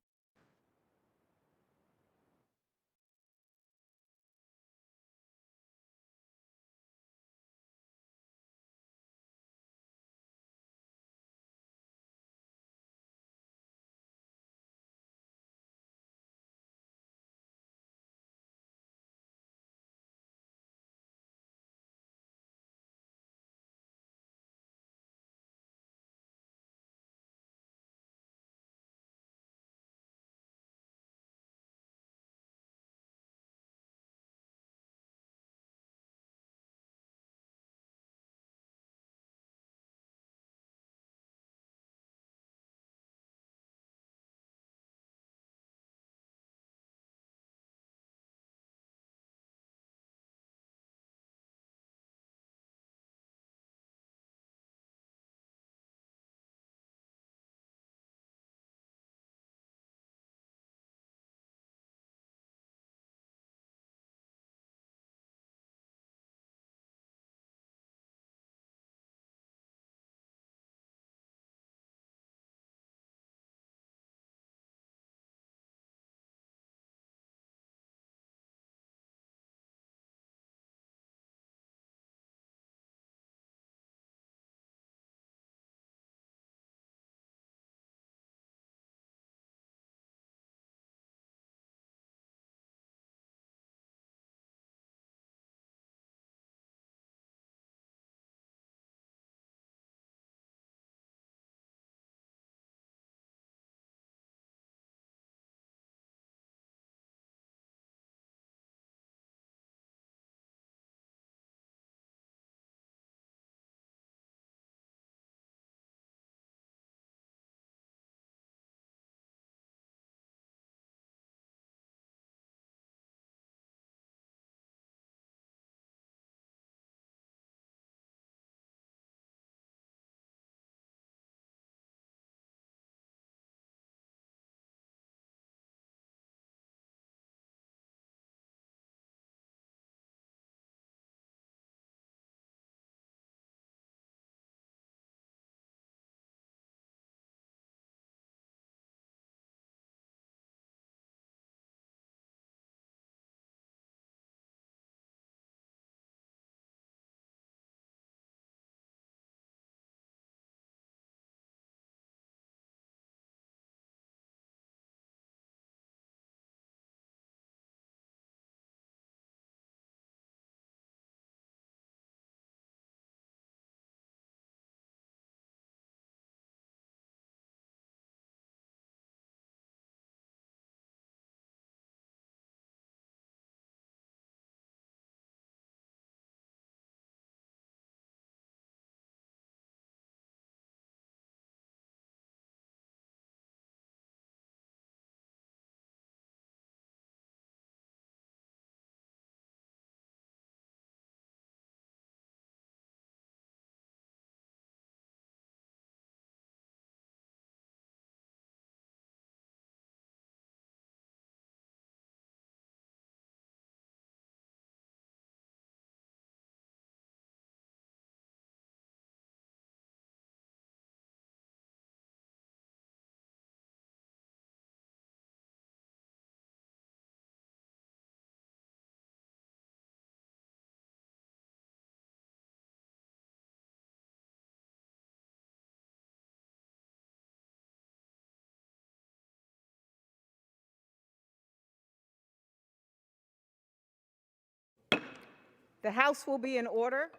The House will be in order.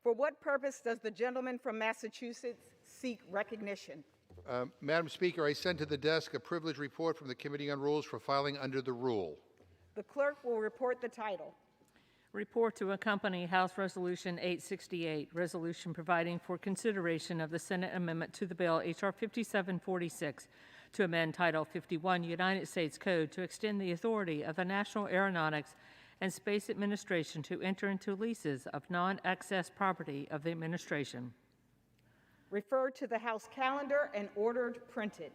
For what purpose does the gentleman from Massachusetts seek recognition? Madam Speaker, I sent to the desk a privilege report from the Committee on Rules for filing under the rule. The clerk will report the title. Report to accompany House Resolution 868, resolution providing for consideration of the Senate amendment to the bill H.R. 5746 to amend Title 51 United States Code to extend the authority of the National Aeronautics and Space Administration to enter into leases of non-excess property of the administration. Referred to the House calendar and ordered printed.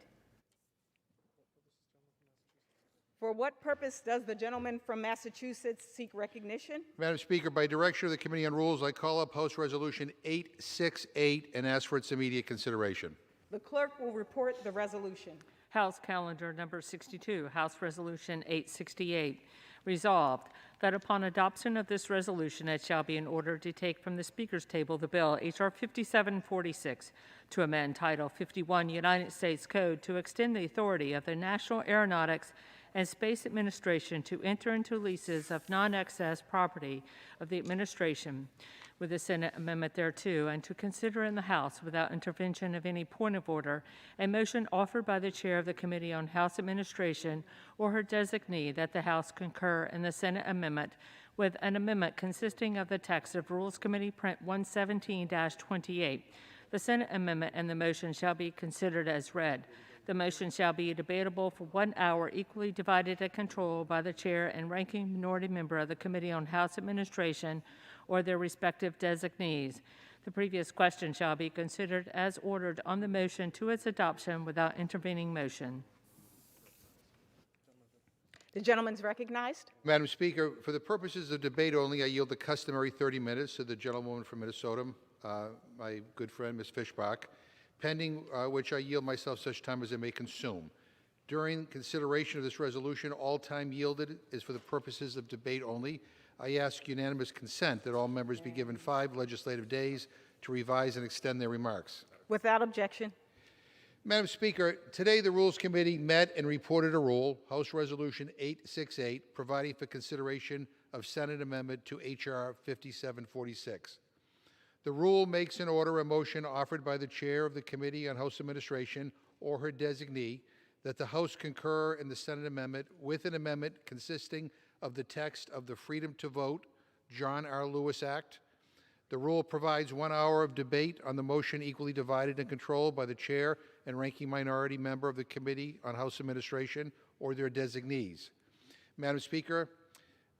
For what purpose does the gentleman from Massachusetts seek recognition? Madam Speaker, by direction of the Committee on Rules, I call up House Resolution 868 and ask for its immediate consideration. The clerk will report the resolution. House Calendar Number 62, House Resolution 868. Resolved that upon adoption of this resolution, it shall be in order to take from the Speaker's table the bill H.R. 5746 to amend Title 51 United States Code to extend the authority of the National Aeronautics and Space Administration to enter into leases of non-excess property of the administration with the Senate amendment thereto, and to consider in the House without intervention of any point of order a motion offered by the Chair of the Committee on House Administration or her designee that the House concur in the Senate amendment with an amendment consisting of the text of Rules Committee Print 117-28. The Senate amendment and the motion shall be considered as read. The motion shall be debatable for 1 hour, equally divided and controlled by the chair and ranking minority member of the Committee on House Administration or their respective designees. The previous question shall be considered as ordered on the motion to its adoption without intervening motion. The gentleman's recognized. Madam Speaker, for the purposes of debate only, I yield the customary 30 minutes to the gentlewoman from Minnesota, my good friend, Ms. Fishbach, pending which I yield myself such time as I may consume. During consideration of this resolution, all time yielded is for the purposes of debate only. I ask unanimous consent that all members be given 5 legislative days to revise and extend their remarks. Without objection. Madam Speaker, today the Rules Committee met and reported a rule, House Resolution 868, providing for consideration of Senate amendment to H.R. 5746. The rule makes in order a motion offered by the Chair of the Committee on House Administration or her designee that the House concur in the Senate amendment with an amendment consisting of the text of the Freedom to Vote, John R. Lewis Act. The rule provides 1 hour of debate on the motion equally divided and controlled by the Chair and ranking minority member of the Committee on House Administration or their designees. Madam Speaker,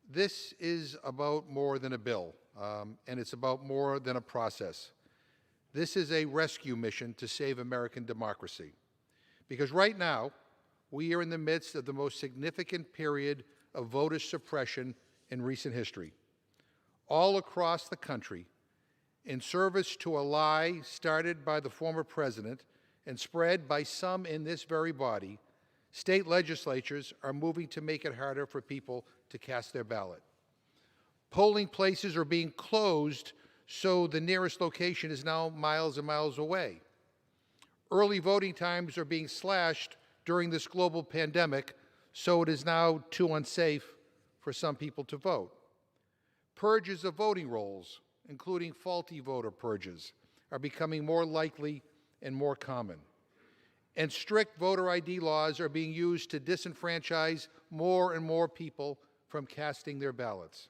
this is about more than a bill. And it's about more than a process. This is a rescue mission to save American democracy. Because right now, we are in the midst of the most significant period of voter suppression in recent history. All across the country, in service to a lie started by the former president and spread by some in this very body, state legislatures are moving to make it harder for people to cast their ballot. Polling places are being closed, so the nearest location is now miles and miles away. Early voting times are being slashed during this global pandemic, so it is now too unsafe for some people to vote. Purges of voting rolls, including faulty voter purges, are becoming more likely and more common. And strict voter ID laws are being used to disenfranchise more and more people from casting their ballots.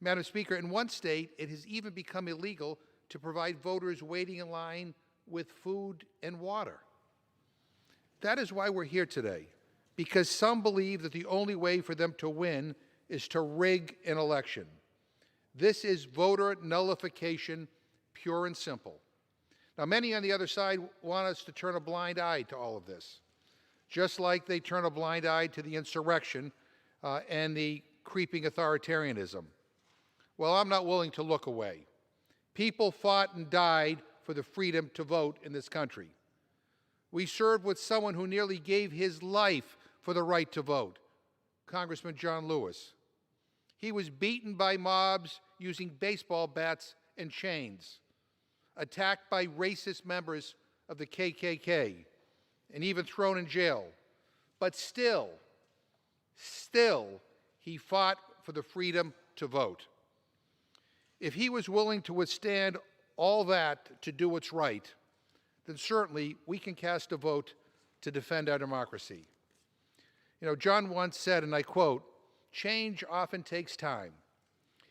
Madam Speaker, in one state, it has even become illegal to provide voters waiting in line with food and water. That is why we're here today, because some believe that the only way for them to win is to rig an election. This is voter nullification, pure and simple. Now, many on the other side want us to turn a blind eye to all of this, just like they turn a blind eye to the insurrection and the creeping authoritarianism. Well, I'm not willing to look away. People fought and died for the freedom to vote in this country. We served with someone who nearly gave his life for the right to vote, Congressman John Lewis. He was beaten by mobs using baseball bats and chains, attacked by racist members of the KKK, and even thrown in jail. But still, he fought for the freedom to vote. If he was willing to withstand all that to do what's right, then certainly we can cast a vote to defend our democracy. You know, John once said, and I quote, "Change often takes time.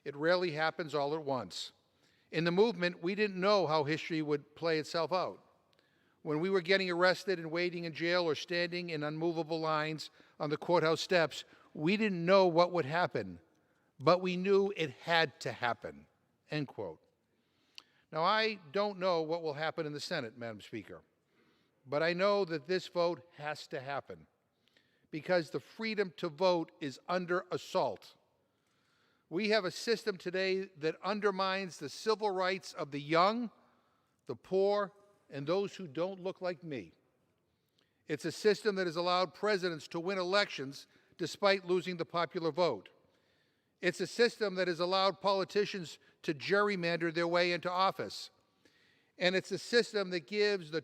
It rarely happens all at once. In the movement, we didn't know how history would play itself out. When we were getting arrested and waiting in jail or standing in unmovable lines on the courthouse steps, we didn't know what would happen, but we knew it had to happen," end quote. Now, I don't know what will happen in the Senate, Madam Speaker, but I know that this vote has to happen because the freedom to vote is under assault. We have a system today that undermines the civil rights of the young, the poor, and those who don't look like me. It's a system that has allowed presidents to win elections despite losing the popular vote. It's a system that has allowed politicians to gerrymander their way into office. And it's a system that gives the